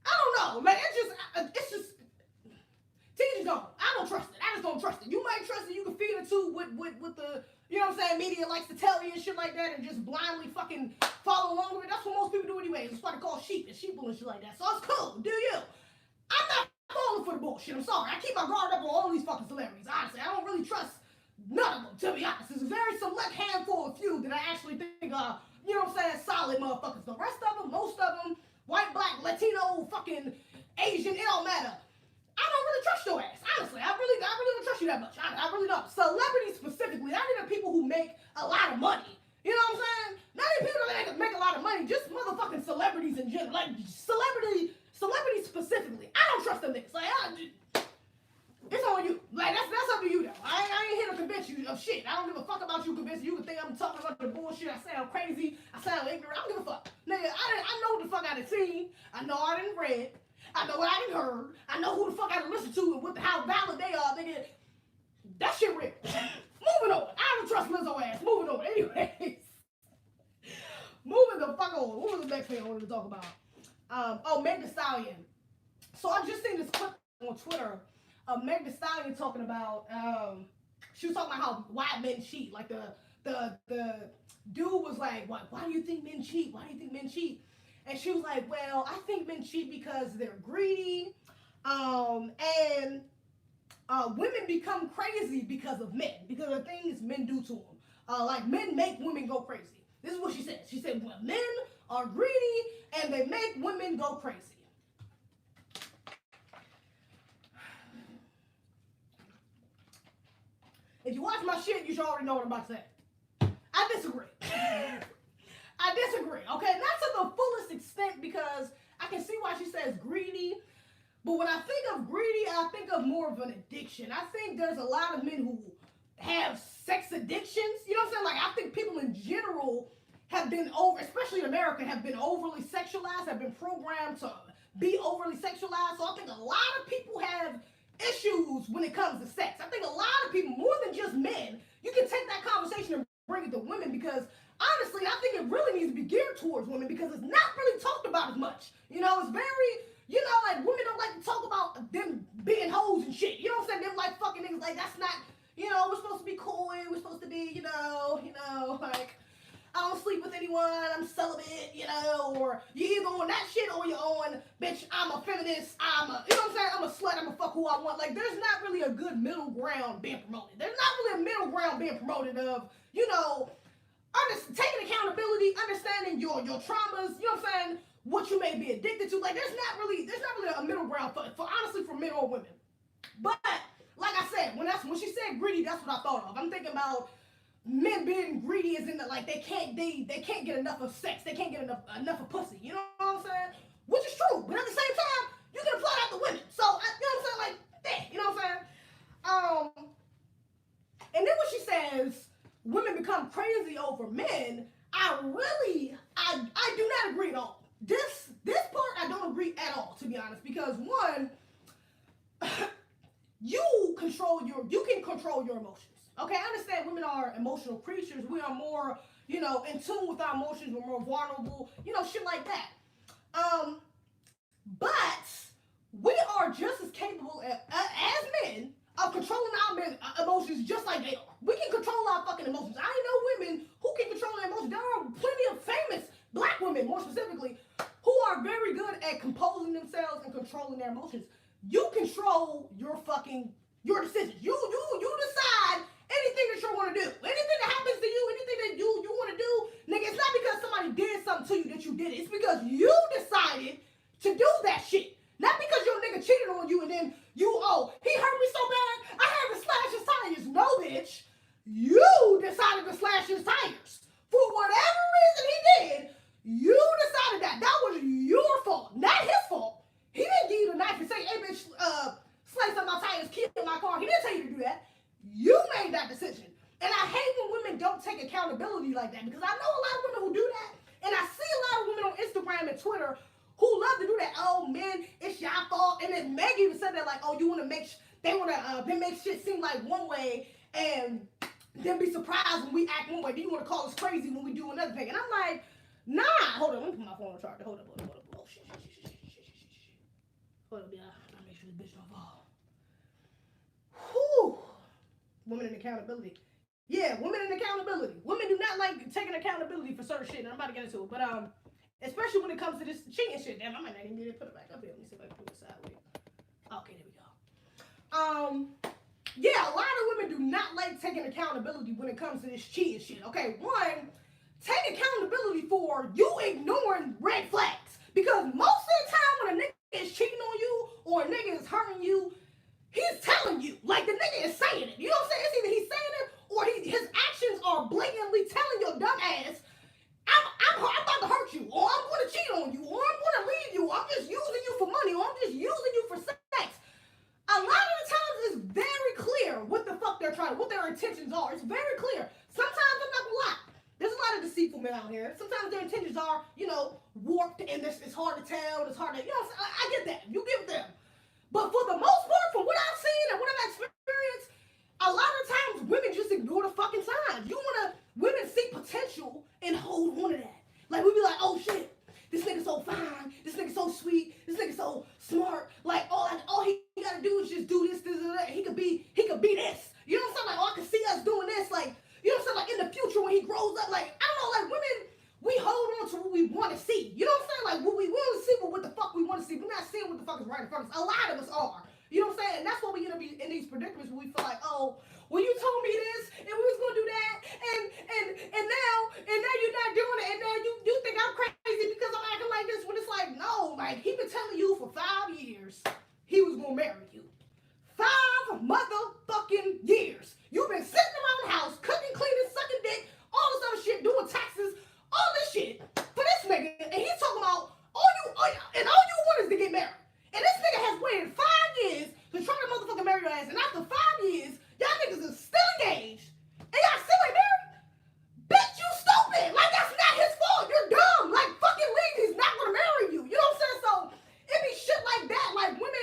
I don't know. Like, it's just, teachers don't. I don't trust it. I just don't trust it. You might trust it. You can feed it too with the, you know what I'm saying, media likes to tell you and shit like that and just blindly fucking follow along with it. That's what most people do anyway. It's what they call sheep and sheeple and shit like that. So it's cool. Do you? I'm not falling for the bullshit. I'm sorry. I keep my guard up on all these fucking celebrities. Honestly, I don't really trust none of them, to be honest. There's a very select handful of few that I actually think are, you know what I'm saying, solid motherfuckers. The rest of them, most of them, white, black, Latino, fucking Asian, it don't matter. I don't really trust your ass, honestly. I really don't trust you that much. I really don't. Celebrities specifically, not even people who make a lot of money. You know what I'm saying? Not even people that make a lot of money, just motherfucking celebrities in general. Like, celebrities specifically. I don't trust them niggas. Like, it's on you. Like, that's up to you, though. I ain't here to convince you of shit. I don't give a fuck about you convincing you. You can think I'm talking about the bullshit. I sound crazy. I sound ignorant. I don't give a fuck. Nigga, I know what the fuck I done seen. I know I done read. I know what I done heard. I know who the fuck I done listened to and how valid they are, nigga. That shit real. Moving on. I don't trust Lizzo ass. Moving on. Anyways. Moving the fuck on. What was the next thing I wanted to talk about? Meg Thee Stallion. So I just seen this clip on Twitter of Meg Thee Stallion talking about, she was talking about how why men cheat. Like the dude was like, why do you think men cheat? Why do you think men cheat? And she was like, well, I think men cheat because they're greedy, and women become crazy because of men, because of things men do to them. Like, men make women go crazy. This is what she said. She said, well, men are greedy, and they make women go crazy. If you watch my shit, you should already know what I'm about to say. I disagree. I disagree, okay? Not to the fullest extent, because I can see why she says greedy. But when I think of greedy, I think of more of an addiction. I think there's a lot of men who have sex addictions. You know what I'm saying? Like, I think people in general have been especially in America, have been overly sexualized, have been programmed to be overly sexualized. So I think a lot of people have issues when it comes to sex. I think a lot of people, more than just men, you can take that conversation and bring it to women, because honestly, I think it really needs to be geared towards women because it's not really talked about as much. You know, it's very, you know, like women don't like to talk about them being hoes and shit. You know what I'm saying? Them like fucking niggas. Like that's not, you know, we're supposed to be coy. We're supposed to be, you know, like I don't sleep with anyone. I'm celibate, you know, or you either on that shit or you're on, bitch, I'm a feminist. I'm a, you know what I'm saying? I'm a slut. I'm a fuck who I want. Like there's not really a good middle ground being promoted. There's not really a middle ground being promoted of, you know, taking accountability, understanding your traumas, you know what I'm saying? What you may be addicted to. Like there's not really a middle ground for honestly for men or women. But like I said, when she said greedy, that's what I thought of. I'm thinking about men being greedy is in the like they can't get enough of sex. They can't get enough of pussy. You know what I'm saying? Which is true, but at the same time, you can apply that to women. So you know what I'm saying? Like, damn, you know what I'm saying? And then when she says women become crazy over men, I do not agree at all. This part I don't agree at all, to be honest, because one, you can control your emotions. Okay, I understand women are emotional creatures. We are more, you know, in tune with our emotions. We're more vulnerable, you know, shit like that. But we are just as capable as men of controlling our emotions just like they are. We can control our fucking emotions. I know women who can control their emotions. There are plenty of famous black women, more specifically, who are very good at composing themselves and controlling their emotions. You control your decisions. You decide anything that you want to do. Anything that happens to you, anything that you want to do, nigga, it's not because somebody did something to you that you did it. It's because you decided to do that shit. Not because your nigga cheated on you and then he hurt me so bad, I had to slash his tires. No, bitch. You decided to slash his tires. For whatever reason he did, you decided that. That was your fault, not his fault. He didn't give you the knife and say, hey, bitch, slice up my tires, kill my car. He didn't tell you to do that. You made that decision. And I hate when women don't take accountability like that because I know a lot of women who do that. And I see a lot of women on Instagram and Twitter who love to do that. Oh, men, it's your fault. And then Meg even said that, like, oh, you want to make shit seem like one way and then be surprised when we act one way. Then you want to call us crazy when we do another thing. And I'm like, nah. Hold on. Let me put my phone on charger. Hold up. Oh, shit. Hold up, y'all. I'll make sure this bitch don't fall. Whew. Women and accountability. Yeah, women and accountability. Women do not like taking accountability for certain shit. And I'm about to get into it. But, especially when it comes to this cheating shit. Damn, I might not even be able to put it back up here. Let me see if I can put it sideways. Okay, there we go. Yeah, a lot of women do not like taking accountability when it comes to this cheating shit. Okay, one, take accountability for you ignoring red flags. Because most of the time when a nigga is cheating on you or a nigga is hurting you, he's telling you. Like, the nigga is saying it. You know what I'm saying? It's either he's saying it or his actions are blatantly telling your dumb ass, I'm about to hurt you, or I'm going to cheat on you, or I'm going to leave you, or I'm just using you for money, or I'm just using you for sex. A lot of the times it's very clear what the fuck what their intentions are. It's very clear. Sometimes, I'm not going to lie, there's a lot of deceitful men out here. Sometimes their intentions are, you know, warped, and it's hard to tell, it's hard to, you know, I get that. You give them. But for the most part, from what I've seen and what I've experienced, a lot of times women just ignore the fucking signs. Women see potential and hold on to that. Like, we be like, oh shit, this nigga so fine, this nigga so sweet, this nigga so smart. Like, all he gotta do is just do this, and that. He could be this. You know what I'm saying? Like, oh, I can see us doing this. Like, you know what I'm saying? Like, in the future when he grows up, like, I don't know, like, women, we hold on to what we want to see. You know what I'm saying? Like, we want to see what the fuck we want to see. We're not seeing what the fuck is right in front of us. A lot of us are. You know what I'm saying? And that's why we get to be in these predicaments where we feel like, oh, well, you told me this, and we was gonna do that, and now you're not doing it, and now you think I'm crazy because I'm acting like this. When it's like, no, like, he been telling you for 5 years he was gonna marry you. 5 motherfucking years. You've been sitting around the house, cooking, cleaning, sucking dick, all this other shit, doing taxes, all this shit for this nigga, and he's talking about all you want is to get married. And this nigga has waited 5 years to try to motherfucking marry your ass, and after 5 years, y'all niggas are still engaged, and y'all still ain't married? Bitch, you stupid! Like, that's not his fault. You're dumb. Like, fucking leave. He's not gonna marry you. You know what I'm saying? So, it be shit like that. Like, women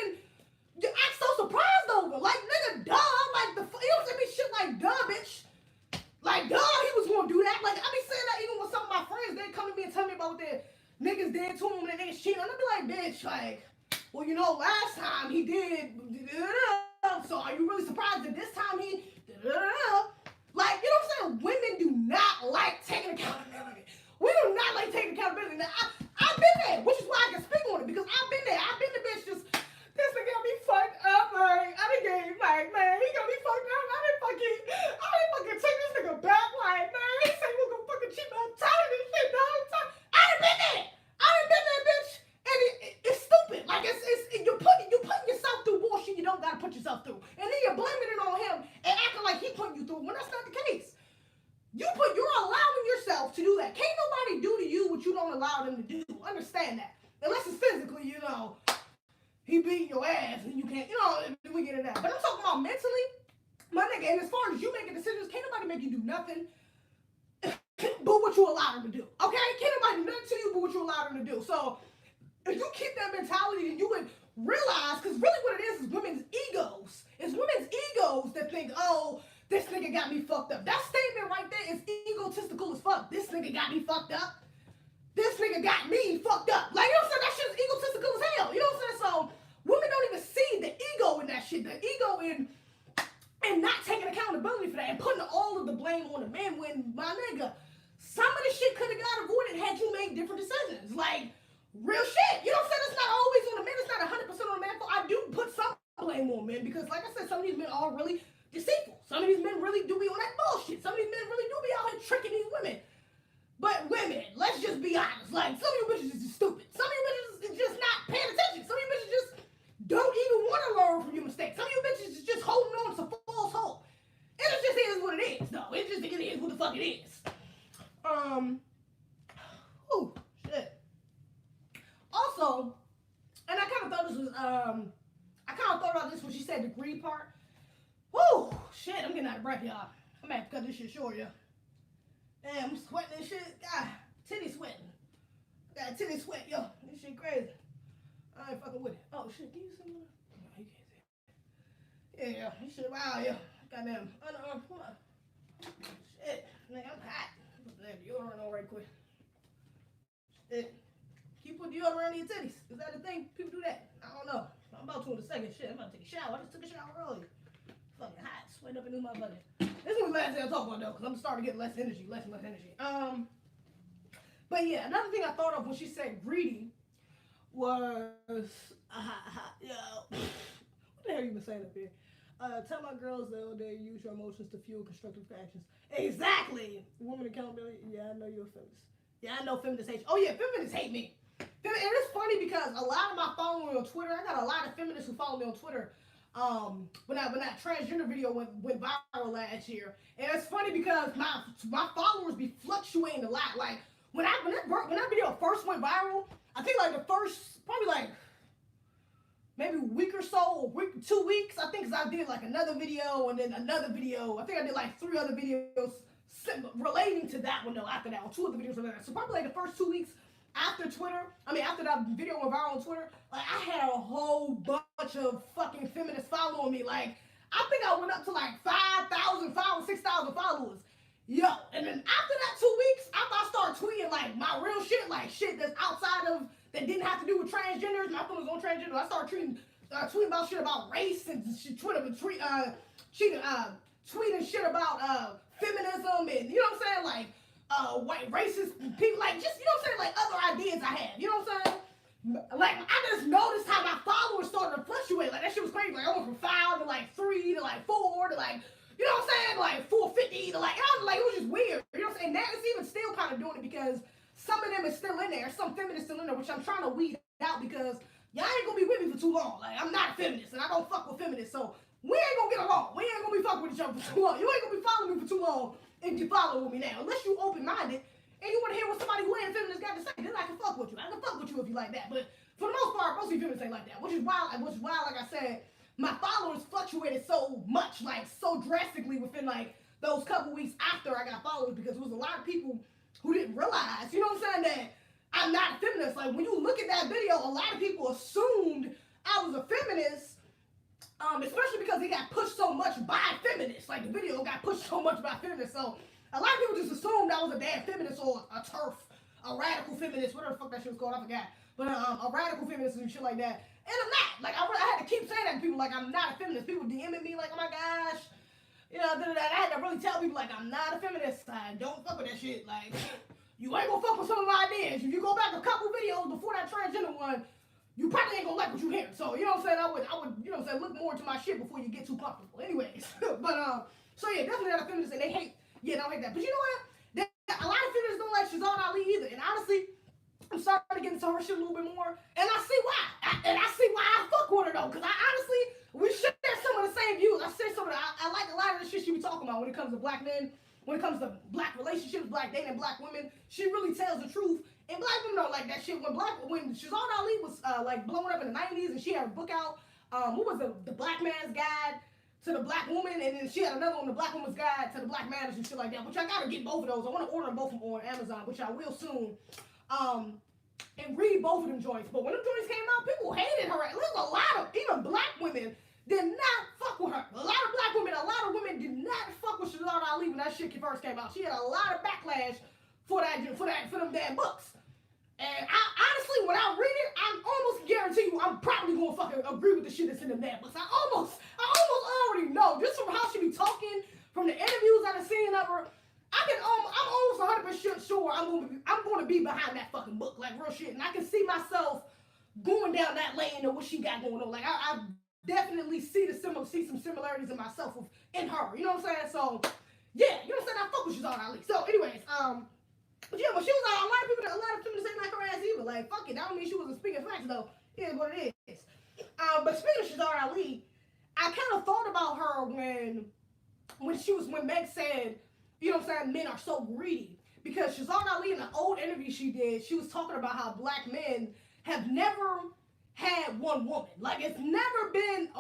starting to do. So if you keep that mentality, then you would realize, because really what it is women's egos. It's women's egos that think, oh, this nigga got me fucked up. That statement right there is egotistical as fuck. This nigga got me fucked up. This nigga got me fucked up. Like, you know what I'm saying? That shit is egotistical as hell. You know what I'm saying? So women don't even see the ego in that shit. The ego in and not taking accountability for that and putting all of the blame on the man when, my nigga, some of the shit could have got avoided had you made different decisions. Like, real shit. You know what I'm saying? It's not always on the man. It's not 100% on the man. I do put some blame on men because, like I said, some of these men are really deceitful. Some of these men really do be on that bullshit. Some of these men really do be out here tricking these women. But women, let's just be honest. Like, some of you bitches is just stupid. Some of you bitches is just not paying attention. Some of you bitches just don't even want to learn from your mistakes. Some of you bitches is just holding on to false hope. And it just is what it is, though. It is what the fuck it is. Oh, shit. Also, and I kind of thought this was, I kind of thought about this when she said the greed part. Woo, shit, I'm getting out of breath, y'all. I'm gonna have to cut this shit short, y'all. Damn, I'm sweating this shit. God, titty sweating. Got titty sweat, yo. This shit crazy. I ain't fucking with it. Oh, shit, can you see me? No, you can't see it. Yeah, this shit, wow, yo. Goddamn, underarm, come on. Shit, man, I'm hot. Put that deodorant on right quick. Shit. Can you put deodorant on your titties? Is that a thing? People do that? I don't know. I'm about to in a second. Shit, I'm about to take a shower. I just took a shower earlier. Fucking hot, sweating up in this motherfucker. This is the last thing I talk about though, because I'm starting to get less and less energy. But yeah, another thing I thought of when she said greedy was, yo, what the hell you been saying up here? Tell my girls that they use your emotions to fuel constructive actions. Exactly. Woman accountability. Yeah, I know you're a feminist. Yeah, I know feminists hate you. Oh yeah, feminists hate me. And it's funny because a lot of my followers on Twitter, I got a lot of feminists who follow me on Twitter. When that transgender video went viral last year, and it's funny because my followers be fluctuating a lot. Like when that video first went viral, I think like the first probably like maybe a week or so, 2 weeks. I think 'cause I did like another video and then another video. I think I did like 3 other videos relating to that one though. After that, or 2 other videos related. So probably like the first 2 weeks. After that video went viral on Twitter, like I had a whole bunch of fucking feminists following me. Like, I think I went up to like 5,000, 6,000 followers. Yo, and then after that 2 weeks, after I started tweeting like my real shit, like shit that's outside of, that didn't have to do with transgenders, my feelings on transgender, I started tweeting about shit about race and tweeting shit about feminism and, you know what I'm saying, like, white racist people, like, just, you know what I'm saying, like, other ideas I have, you know what I'm saying? Like, I just noticed how my followers started to fluctuate. Like, that shit was crazy. Like, I went from 5 to, like, 3 to, like, 4 to, like, you know what I'm saying? Like, 450 to, like, I was like, it was just weird. You know what I'm saying? Now it's even still kind of doing it because some of them is still in there. Some feminists still in there, which I'm trying to weed out because y'all ain't gonna be with me for too long. Like, I'm not a feminist, and I don't fuck with feminists, so we ain't gonna get along. We ain't gonna be fucking with each other for too long. You ain't gonna be following me for too long if you follow with me now. Unless you open-minded and you want to hear what somebody who ain't feminist got to say, then I can fuck with you. I can fuck with you if you like that. But for the most part, most of you feminists ain't like that. Which is why, like I said, my followers fluctuated so much, like so drastically within like those couple weeks after I got followers, because there was a lot of people who didn't realize, you know what I'm saying, that I'm not a feminist. Like when you look at that video, a lot of people assumed I was a feminist. Especially because it got pushed so much by feminists. Like, the video got pushed so much by feminists. So, a lot of people just assumed I was a damn feminist or a TERF, a radical feminist, whatever the fuck that shit was called, I forgot. But, a radical feminist and shit like that. And I'm not. Like, I had to keep saying that to people, like, I'm not a feminist. People DMing me like, oh my gosh. You know, I had to really tell people, like, I'm not a feminist. I don't fuck with that shit. Like, you ain't gonna fuck with some of my ideas. If you go back a couple videos before that transgender one, you probably ain't gonna like what you hear. So, you know what I'm saying? I would, you know what I'm saying, look more into my shit before you get too comfortable. Anyways. But, so yeah, definitely not a feminist, and they hate, yeah, they don't hate that. But you know what? A lot of feminists don't like Shazad Ali either. And honestly, I'm starting to get into her shit a little bit more. And I see why. I see why I fuck with her, though. Because I honestly, we share some of the same views. I like a lot of the shit she be talking about when it comes to black men, when it comes to black relationships, black dating, black women. She really tells the truth. And black women don't like that shit. When Shazad Ali was like blowing up in the 90s, and she had a book out, what was the Black Man's Guide to the Black Woman, and then she had another one, the Black Woman's Guide to the Black Man, and shit like that. Which I gotta get both of those. I want to order them both on Amazon, which I will soon. and read both of them joints. But when them joints came out, people hated her. There's a lot of, even black women did not fuck with her. A lot of black women, a lot of women did not fuck with Shahzad Ali when that shit first came out. She had a lot of backlash for them damn books. And I honestly, when I read it, I almost guarantee you I'm probably gonna fucking agree with the shit that's in them damn books. I almost already know, just from how she be talking, from the interviews I've seen of her. I'm almost 100% sure I'm gonna be behind that fucking book, like real shit. And I can see myself going down that lane of what she got going on. Like I definitely see some similarities in myself in her. You know what I'm saying? So yeah, you know what I'm saying? I fuck with Shahzad Ali. So anyways, but yeah, but she was like, a lot of people say like her ass evil. Like fuck it, that don't mean she wasn't speaking facts though. It is what it is. But speaking of Shahzad Ali, I kind of thought about her when Meg said, you know what I'm saying, men are so greedy. Because Shahzad Ali, in the old interview she did, she was talking about how black men have never had one woman. Like, a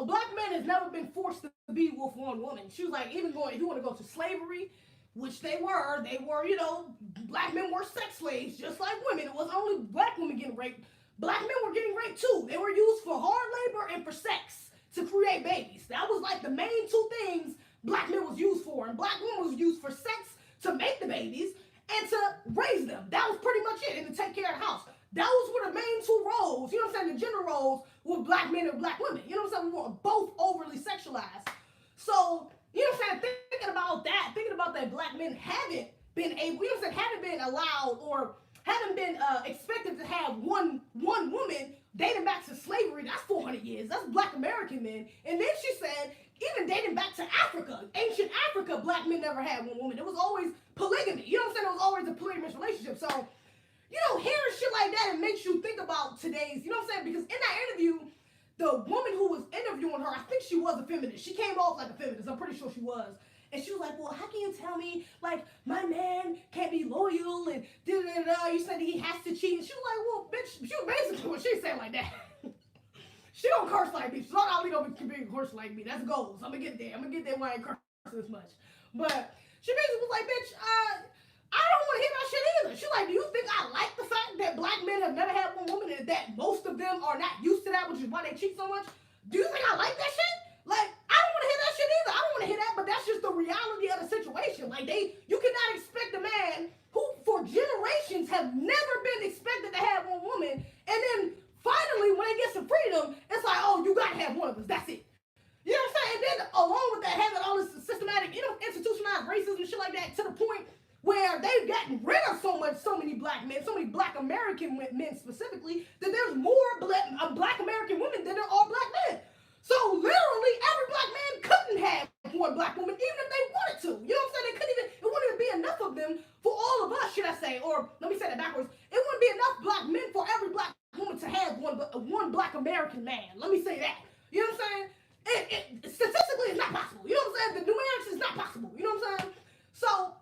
black man has never been forced to be with one woman. She was like, if you want to go to slavery, which they were, you know, black men were sex slaves, just like women. It wasn't only black women getting raped. Black men were getting raped too. They were used for hard labor and for sex to create babies. That was like the main two things black men was used for. And black women was used for sex to make the babies and to raise them. That was pretty much it. And to take care of the house. Those were the main two roles. You know what I'm saying? The gender roles were black men and black women. You know what I'm saying? We were both overly sexualized. So, you know what I'm saying? Thinking about that black men haven't been able, you know what I'm saying, haven't been allowed or haven't been expected to have one woman dating back to slavery. That's 400 years. That's black American men. And then she said, even dating back to Africa, ancient Africa, black men never had one woman. It was always polygamy. You know what I'm saying? It was always a polygamous relationship. So, you know, hearing shit like that, it makes you think about today's, you know what I'm saying? Because in that interview, the woman who was interviewing her, I think she was a feminist. She came off like a feminist. I'm pretty sure she was. And she was like, well, how can you tell me, like, my man can't be loyal and da-da-da-da. You said he has to cheat. And she was like, well, bitch, she was basically what she said like that. She don't curse like me. Shahzad Ali don't be curse like me. That's goals. I'm gonna get there. When I ain't cursing as much. But she basically was like, bitch, I don't want to hear that shit either. She's like, do you think I like the fact that black men have never had one woman and that most of them are not used to that, which is why they cheat so much? Do you think I like that shit? Like, I don't want to hear that shit either. I don't want to hear that, but that's just the reality of the situation. Like, you cannot expect a man who, for generations, have never been expected to have one woman, and then finally, when they get some freedom, it's like, oh, you gotta have one of us. That's it. You know what I'm saying? And then, along with that, having all this systematic, you know, institutionalized racism and shit like that, to the point where they've gotten rid of so many black men, so many black American men specifically, that there's more black American women than there are black men. So literally, every black man couldn't have one black woman, even if they wanted to. You know what I'm saying? It wouldn't even be enough of them for all of us, should I say, or let me say that backwards. It wouldn't be enough black men for every black woman to have one black American man. Let me say that. You know what I'm saying? Statistically, it's not possible. You know what I'm saying? The numerics is not possible. You know what I'm saying? So,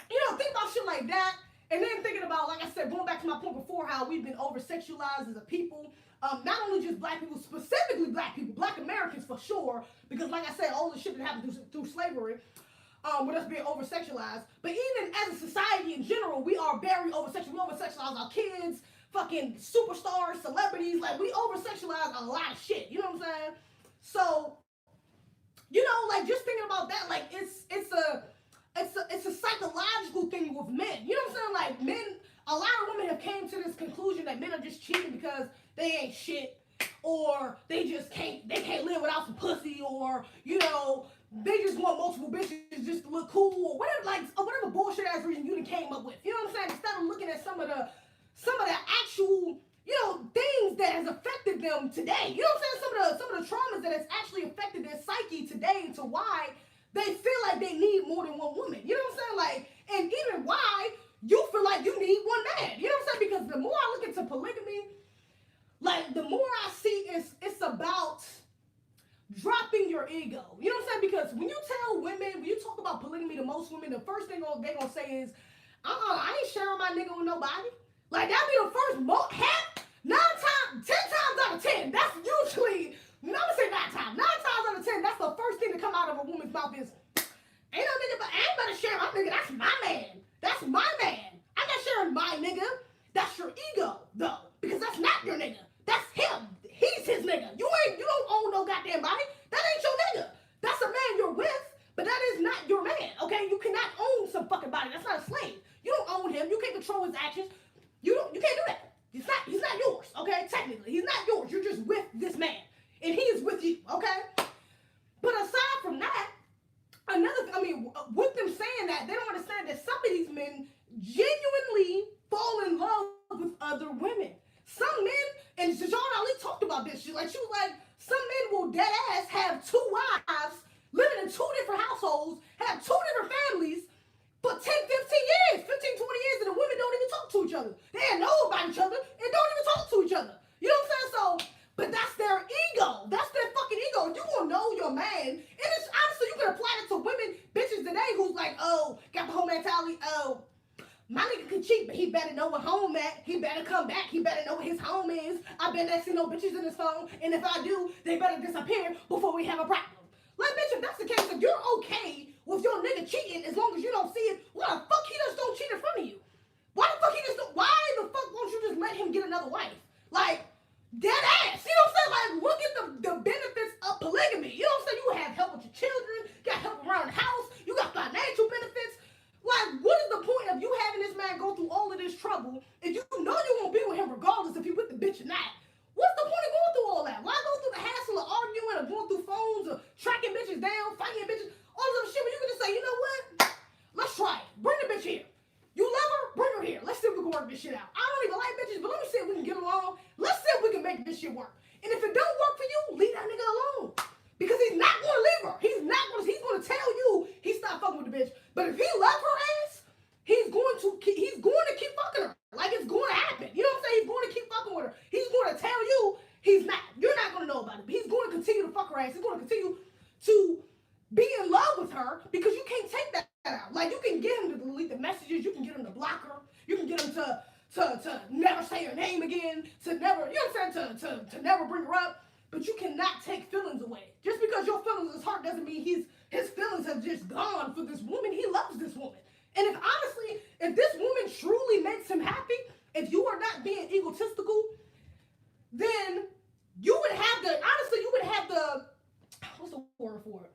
you know, think about shit like that, and then thinking about, like I said, going back to my point before, how we've been over-sexualized as a people. Not only just black people, specifically black people, black Americans for sure, because like I said, all the shit that happened through slavery, with us being over-sexualized, but even as a society in general, we are very over-sexualized. We over-sexualize our kids, fucking superstars, celebrities, like we over-sexualize a lot of shit, you know what I'm saying? So, you know, like just thinking about that, like it's a psychological thing with men. You know what I'm saying? Like men, a lot of women have came to this conclusion that men are just cheating because they ain't shit, or they can't live without some pussy, or, you know, they just want multiple bitches just to look cool, or whatever bullshit ass reason you done came up with. You know what I'm saying? Instead of looking at some of the actual, you know, things that has affected them today. You know what I'm saying? Some of the traumas that has actually affected their psyche today, into why they feel like they need more than one woman. You know what I'm saying? Like, and even why you feel like you need one man. You know what I'm saying? Because the more I look into polygamy, like the more I see it's about dropping your ego. You know what I'm saying? Because when you tell women, when you talk about polygamy to most women, the first thing they gonna say is, I ain't sharing my nigga with nobody. Like, that'd be the first 10 times out of 10, that's usually, I'm gonna say 9 times out of 10, that's the first thing to come out of a woman's mouth is, ain't no nigga, but I ain't gonna share my nigga, that's my man. That's my man. I'm not sharing my nigga. That's your ego, though. you, okay? But aside from that, with them saying that, they don't understand that some of these men genuinely fall in love with other women. Some men, and John Ali talked about this. She was like, some men will dead ass have two wives, living in two different households, have two different families for 10, 15 years, 15, 20 years, and the women don't even talk to each other. They don't know about each other and don't even talk to each other. You know what I'm saying? So, but that's their ego. That's their fucking ego. You gonna know your man. And it's honestly, you can apply it to women, bitches today who's like, oh, got the whole mentality, oh, my nigga can cheat, but he better know what home at. He better come back. He better know what his home is. I bet not see no bitches in his phone. And if I do, they better disappear before we have a problem. Like, bitch, if that's the case, if you're okay with your nigga cheating as long as you don't see it, why the fuck he just don't cheat in front of you? Why the fuck he just don't, why the fuck won't you just let him get another wife? Like, dead ass. You know what I'm saying? Like, look at the benefits of polygamy. You know what I'm saying? You have help with your children, you got help around the house, you got financial benefits. Like, what is the point of you having this man go through all of this trouble if you know you won't be with him regardless if you with the bitch or not? What's the point of going through all that? Why go through the hassle of arguing or going through phones or tracking bitches down, fighting bitches, all this other shit when you can just say, you know what? Let's try it. Bring the bitch here. You love her? Bring her here. Let's see if we can work this shit out. I don't even like bitches, but let me see if we can get along. Let's see if we can make this shit work. And if it don't work for you, leave that nigga alone. Because he's not going to leave her. He's going to tell you he stopped fucking with the bitch. But if he love her ass, he's going to keep fucking her. Like, it's going to happen. You know what I'm saying? He's going to keep fucking with her. He's going to tell you he's not. You're not going to know about it. But he's going to continue to fuck her ass. He's going to continue to be in love with her because you can't take that out. Like, you can get him to delete the messages. You can get him to block her. You can get him to never say her name again. To never, you know what I'm saying? To never bring her up. But you cannot take feelings away. Just because your feelings is hurt doesn't mean his feelings have just gone for this woman. He loves this woman. And if this woman truly makes him happy, if you are not being egotistical, then you would have the, what's the word for it?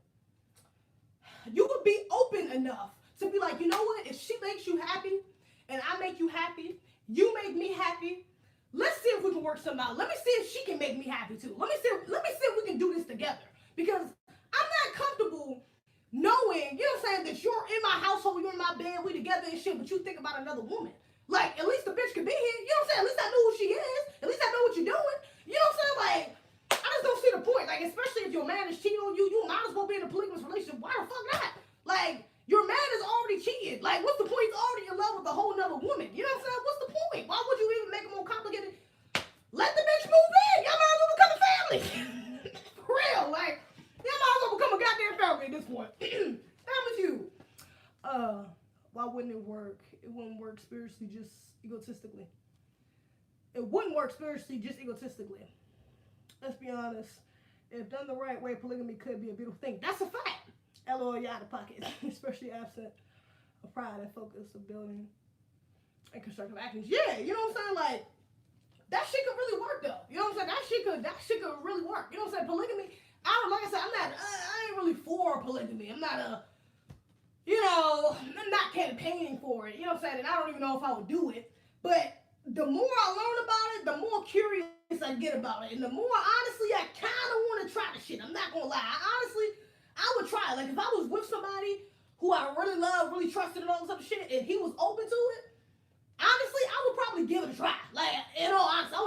You would be open enough to be like, you know what? If she makes you happy and I make you happy, you make me happy, let's see if we can work something out. Let me see if she can make me happy too. Let me see if we can do this together. Because I'm not comfortable knowing, you know what I'm saying, that you're in my household, you're in my bed, we together and shit, but you think about another woman. Like, at least the bitch could be here. You know what I'm saying? At least I know who she is. At least I know what you're doing. You know what I'm saying? Like, I just don't see the point. Like, especially if your man is cheating on you, you might as well be in a polygamous relationship. Why the fuck not? Like, your man is already cheated. Like, what's the point? He's already in love with a whole nother woman. You know what I'm saying? What's the point? Why would you even make it more complicated? Let the bitch move in. Y'all might as well become a family. For real. Like, y'all might as well become a goddamn family at this point. How with you? Why wouldn't it work? It wouldn't work spiritually, just egotistically. It wouldn't work spiritually, just egotistically. Let's be honest. If done the right way, polygamy could be a beautiful thing. That's a fact. LOL, you out of pocket. Especially absent of pride and focus of building and constructive actions. Yeah, you know what I'm saying? Like, that shit could really work though. You know what I'm saying? That shit could really work. You know what I'm saying? Polygamy, like I said, I ain't really for polygamy. I'm not I'm not campaigning for it. You know what I'm saying? And I don't even know if I would do it. But the more I learn about it, the more curious I get about it. And the more, honestly, I kind of want to try the shit. I'm not going to lie. I would try it. Like, if I was with somebody who I really love, really trusted and all this other shit, and he was open to it, honestly, I would probably give it a try. Like, in all honesty, I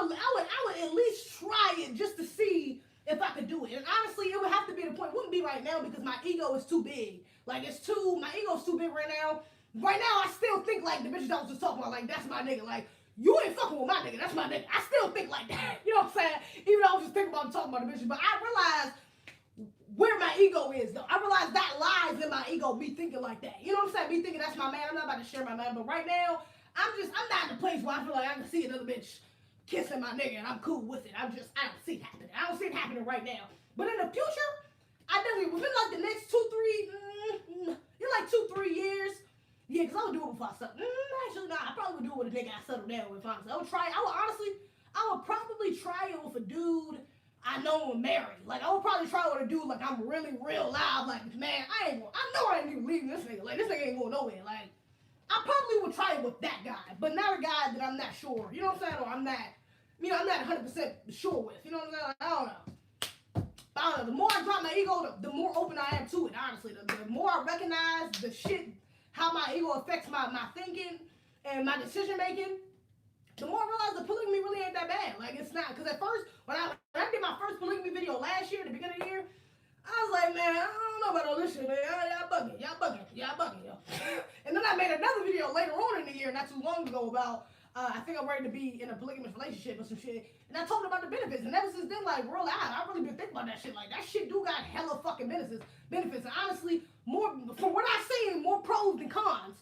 would at least try it just to see if I could do it. And honestly, it would have to be the point. It wouldn't be right now because my ego is too big. Like, my ego's too big right now. Right now, I still think like the bitches I was just talking about, like, that's my nigga. Like, you ain't fucking with my nigga, that's my nigga. I still think like that. You know what I'm saying? Even though I was just thinking about talking about the bitches. But I realized where my ego is, though. I realized that lies in my ego, me thinking like that. You know what I'm saying? Me thinking that's my man. I'm not about to share my man. But right now, I'm not in a place where I feel like I can see another bitch kissing my nigga and I'm cool with it. I don't see it happening. I don't see it happening right now. But in the future, I definitely, within like the next 2-3 years, yeah, because I would do it before I settle. Actually, no, I probably would do it with a nigga I settle down with, honestly. I would probably try it with a dude I know and marry. Like, I would probably try it with a dude like I'm really real live. Like, man, I know I ain't even leaving this nigga. Like, this nigga ain't going nowhere. Like, I probably would try it with that guy, but not a guy that I'm not sure. You know what I'm saying? Or I'm not 100% sure with. You know what I'm saying? Like, I don't know. But I don't know, the more I drop my ego, the more open I am to it, honestly. The more I recognize the shit, how my ego affects my thinking and my decision making, the more I realize the polygamy really ain't that bad. Like, it's not. Because at first, when I did my first polygamy video last year, at the beginning of the year, I was like, man, I don't know about all this shit, man. Y'all bugging, yo. And then I made another video later on in the year, not too long ago, about I think I'm ready to be in a polygamous relationship or some shit. And I told them about the benefits. And ever since then, like, real I really been thinking about that shit. Like, that shit do got hella fucking benefits. And honestly, more, from what I've seen, more pros than cons.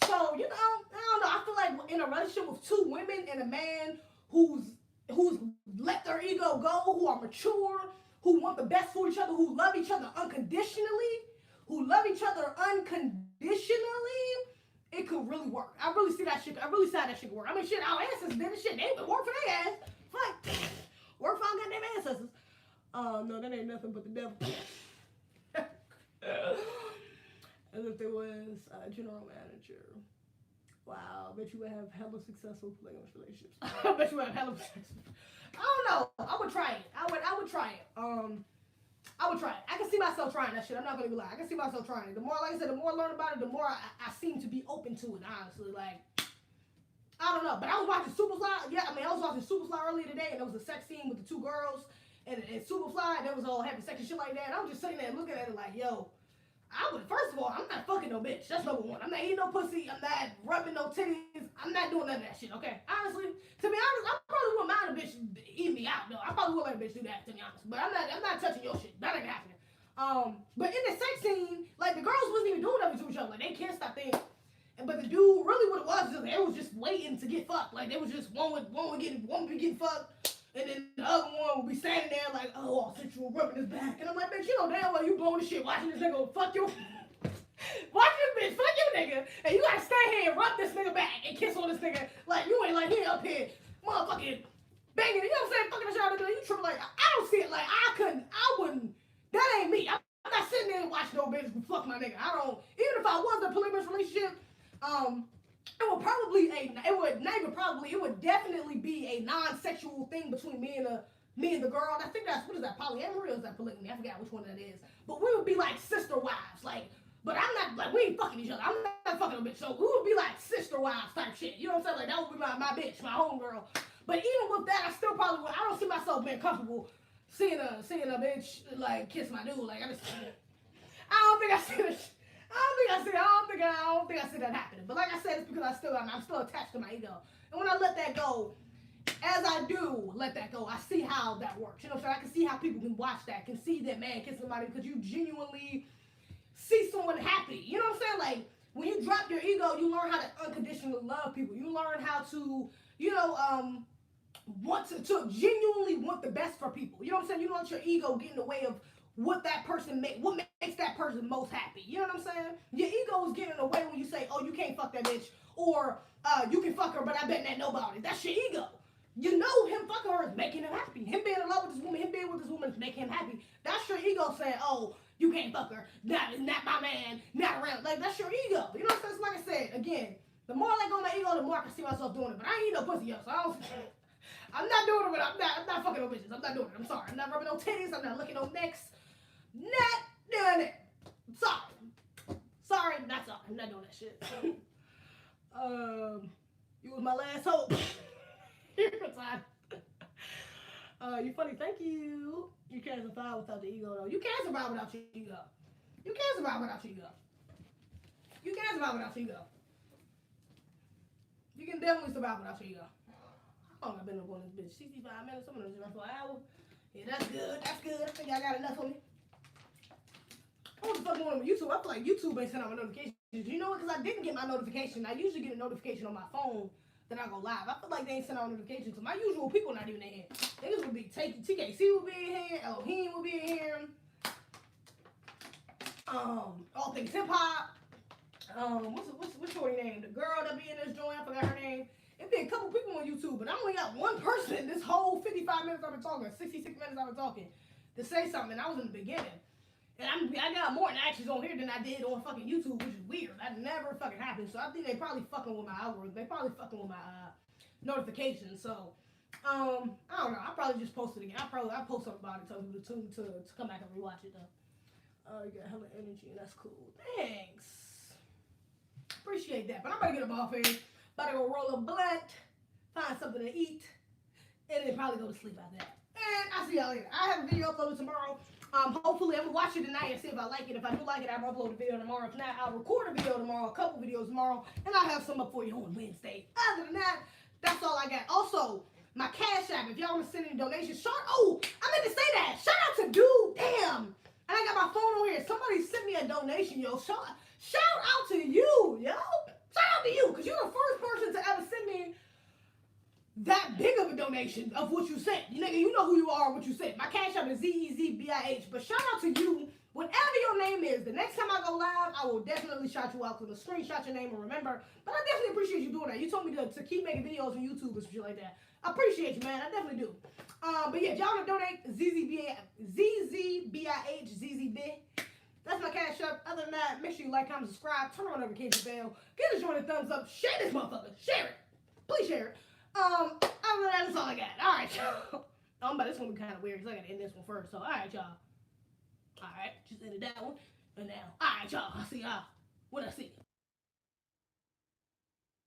So, you know, I don't know. I feel like in a relationship with two women and a man who's let their ego go, who are mature, who want the best for each other, who love each other unconditionally, it could really work. I really see that shit. I really saw that shit work. I mean, shit, our ancestors did this shit. They work for their ass. Fuck. Work for our goddamn ancestors. No, that ain't nothing but the devil. As if there was a general manager. Wow, I bet you would have hella successful polygamous relationships. I bet you would have hella successful. I don't know. I would try it. I would try it. I would try it. I can see myself trying that shit. I'm not gonna be lying. I can see myself trying it. The more, like I said, the more I learn about it, the more I seem to be open to it. Honestly, like, I don't know. But I was watching Superfly. Yeah, I mean, I was watching Superfly earlier today, and there was a sex scene with the two girls and Superfly, and there was all having sex and shit like that. And I was just sitting there looking at it like, yo, first of all, I'm not fucking no bitch. That's number one. I'm not eating no pussy. I'm not rubbing no titties. I'm not doing none of that shit, okay? Honestly, to be honest, I probably wouldn't mind a bitch eating me out, though. I probably would let a bitch do that, to be honest. But I'm not touching your shit. That ain't happening. But in the sex scene, like, the girls wasn't even doing nothing to each other. Like, they kissed, I think. But the dude, really what it was, they was just waiting to get fucked. Like, they was just, one would be getting fucked. And then the other one would be standing there like, oh, since you were rubbing his back. And I'm like, bitch, you know damn well you blowing this shit watching this nigga fuck you. Watch this bitch, fuck you nigga. And you gotta stand here and rub this nigga back and kiss on this nigga. Like, you ain't like, he up here, motherfucking banging. You know what I'm saying? Fucking the shit out of you tripping like, I don't see it. Like, I wouldn't, that ain't me. I'm not sitting there and watching no bitch fuck my nigga. I don't, even if I was in a polygamous relationship, it would definitely be a non-sexual thing between me and the girl. And I think that's, what is that, polyamory or is that polygamy? I forgot which one that is. But we would be like sister wives, like, but I'm not, like, we ain't fucking each other. I'm not fucking a bitch. So we would be like sister wives type shit. You know what I'm saying? Like, that would be my bitch, my homegirl. But even with that, I still probably would, I don't see myself being comfortable seeing a bitch, like, kiss my dude. Like, I don't think I see that happening. But like I said, it's because I'm still attached to my ego. And when I let that go, as I do let that go, I see how that works. You know what I'm saying? I can see how people can watch that, can see that man kiss somebody because you genuinely see someone happy. You know what I'm saying? Like, when you drop your ego, you learn how to unconditionally love people. You learn how to, you know, want to genuinely want the best for people. You know what I'm saying? You don't let your ego get in the way of what makes that person most happy. You know what I'm saying? Your ego is getting in the way when you say, oh, you can't fuck that bitch, or you can fuck her, but I bet that nobody. That's your ego. You know him fucking her is making him happy. Him being in love with this woman, him being with this woman is making him happy. That's your ego saying, oh, you can't fuck her. Not my man, not around. Like, that's your ego. You know what I'm saying? So like I said, again, the more I let go of my ego, the more I can see myself doing it. But I ain't eat no pussy yet, so I'm not doing it, but I'm not fucking no bitches. I'm not doing it. I'm sorry. I'm not rubbing no titties. I'm not licking no necks. Not doing it. Sorry, not sorry. I'm not doing that shit. You was my last hope. You're time. You funny. Thank you. You can't survive without the ego, though. You can't survive without your ego. You can't survive without your ego. You can't survive without your ego. You can definitely survive without your ego. How long I been up on this bitch? 65 minutes. Some of them been for an hour. Yeah, that's good. That's good. I think I got enough for me. I want to fuck more on YouTube. I feel like YouTube ain't sending out my notifications. You know what? Because I didn't get my notification. I usually get a notification on my phone that I go live. I feel like they ain't sending out notifications. So my usual people not even in here. Niggas would be TKC will be in here. Elohim will be in here. All things hip hop. What's your name? The girl that be in this joint. I forgot her name. It'd be a couple people on YouTube, but I only got one person this whole 55 minutes I've been talking, 66 minutes I've been talking, to say something. And I was in the beginning. And I got more actions on here than I did on fucking YouTube, which is weird. That never fucking happened. So I think they probably fucking with my algorithm. They probably fucking with my notifications. So I don't know. I probably just post it again. I post something about it, tell people to come back and rewatch it though. You got hella energy, and that's cool. Thanks. Appreciate that. But I'm about to get up off here. About to go roll a blunt, find something to eat, and then probably go to sleep after that. And I'll see y'all later. I have a video uploaded tomorrow. Hopefully I'm gonna watch it tonight and see if I like it. If I do like it, I'll upload a video tomorrow. If not, I'll record a video tomorrow, a couple videos tomorrow, and I'll have some up for you on Wednesday. Other than that, that's all I got. Also, my Cash App, if y'all want to send any donations, I meant to say that. Shout out to Dude, damn. And I got my phone on here. Somebody sent me a donation, yo. Shout out to you, yo. Shout out to you, because you're the first person to ever send me that big of a donation of what you sent. You know who you are, what you sent. My Cash App is ZEZBIH. But shout out to you, whatever your name is. The next time I go live, I will definitely shout you out. Because the screenshot your name and remember. But I definitely appreciate you doing that. You told me to keep making videos on YouTube and shit like that. I appreciate you, man. I definitely do. But yeah, if y'all want to donate, ZZBIH, ZZB. That's my Cash App. Other than that, make sure you like, comment, subscribe, turn on the notification bell, give this joint a thumbs up, share this motherfucker, share it. Please share it. Other than that, that's all I got. All right, y'all. But this one be kind of weird because I got to end this one first. So, all right, y'all. All right, just ended that one. And now, all right, y'all. I'll see y'all when I see you.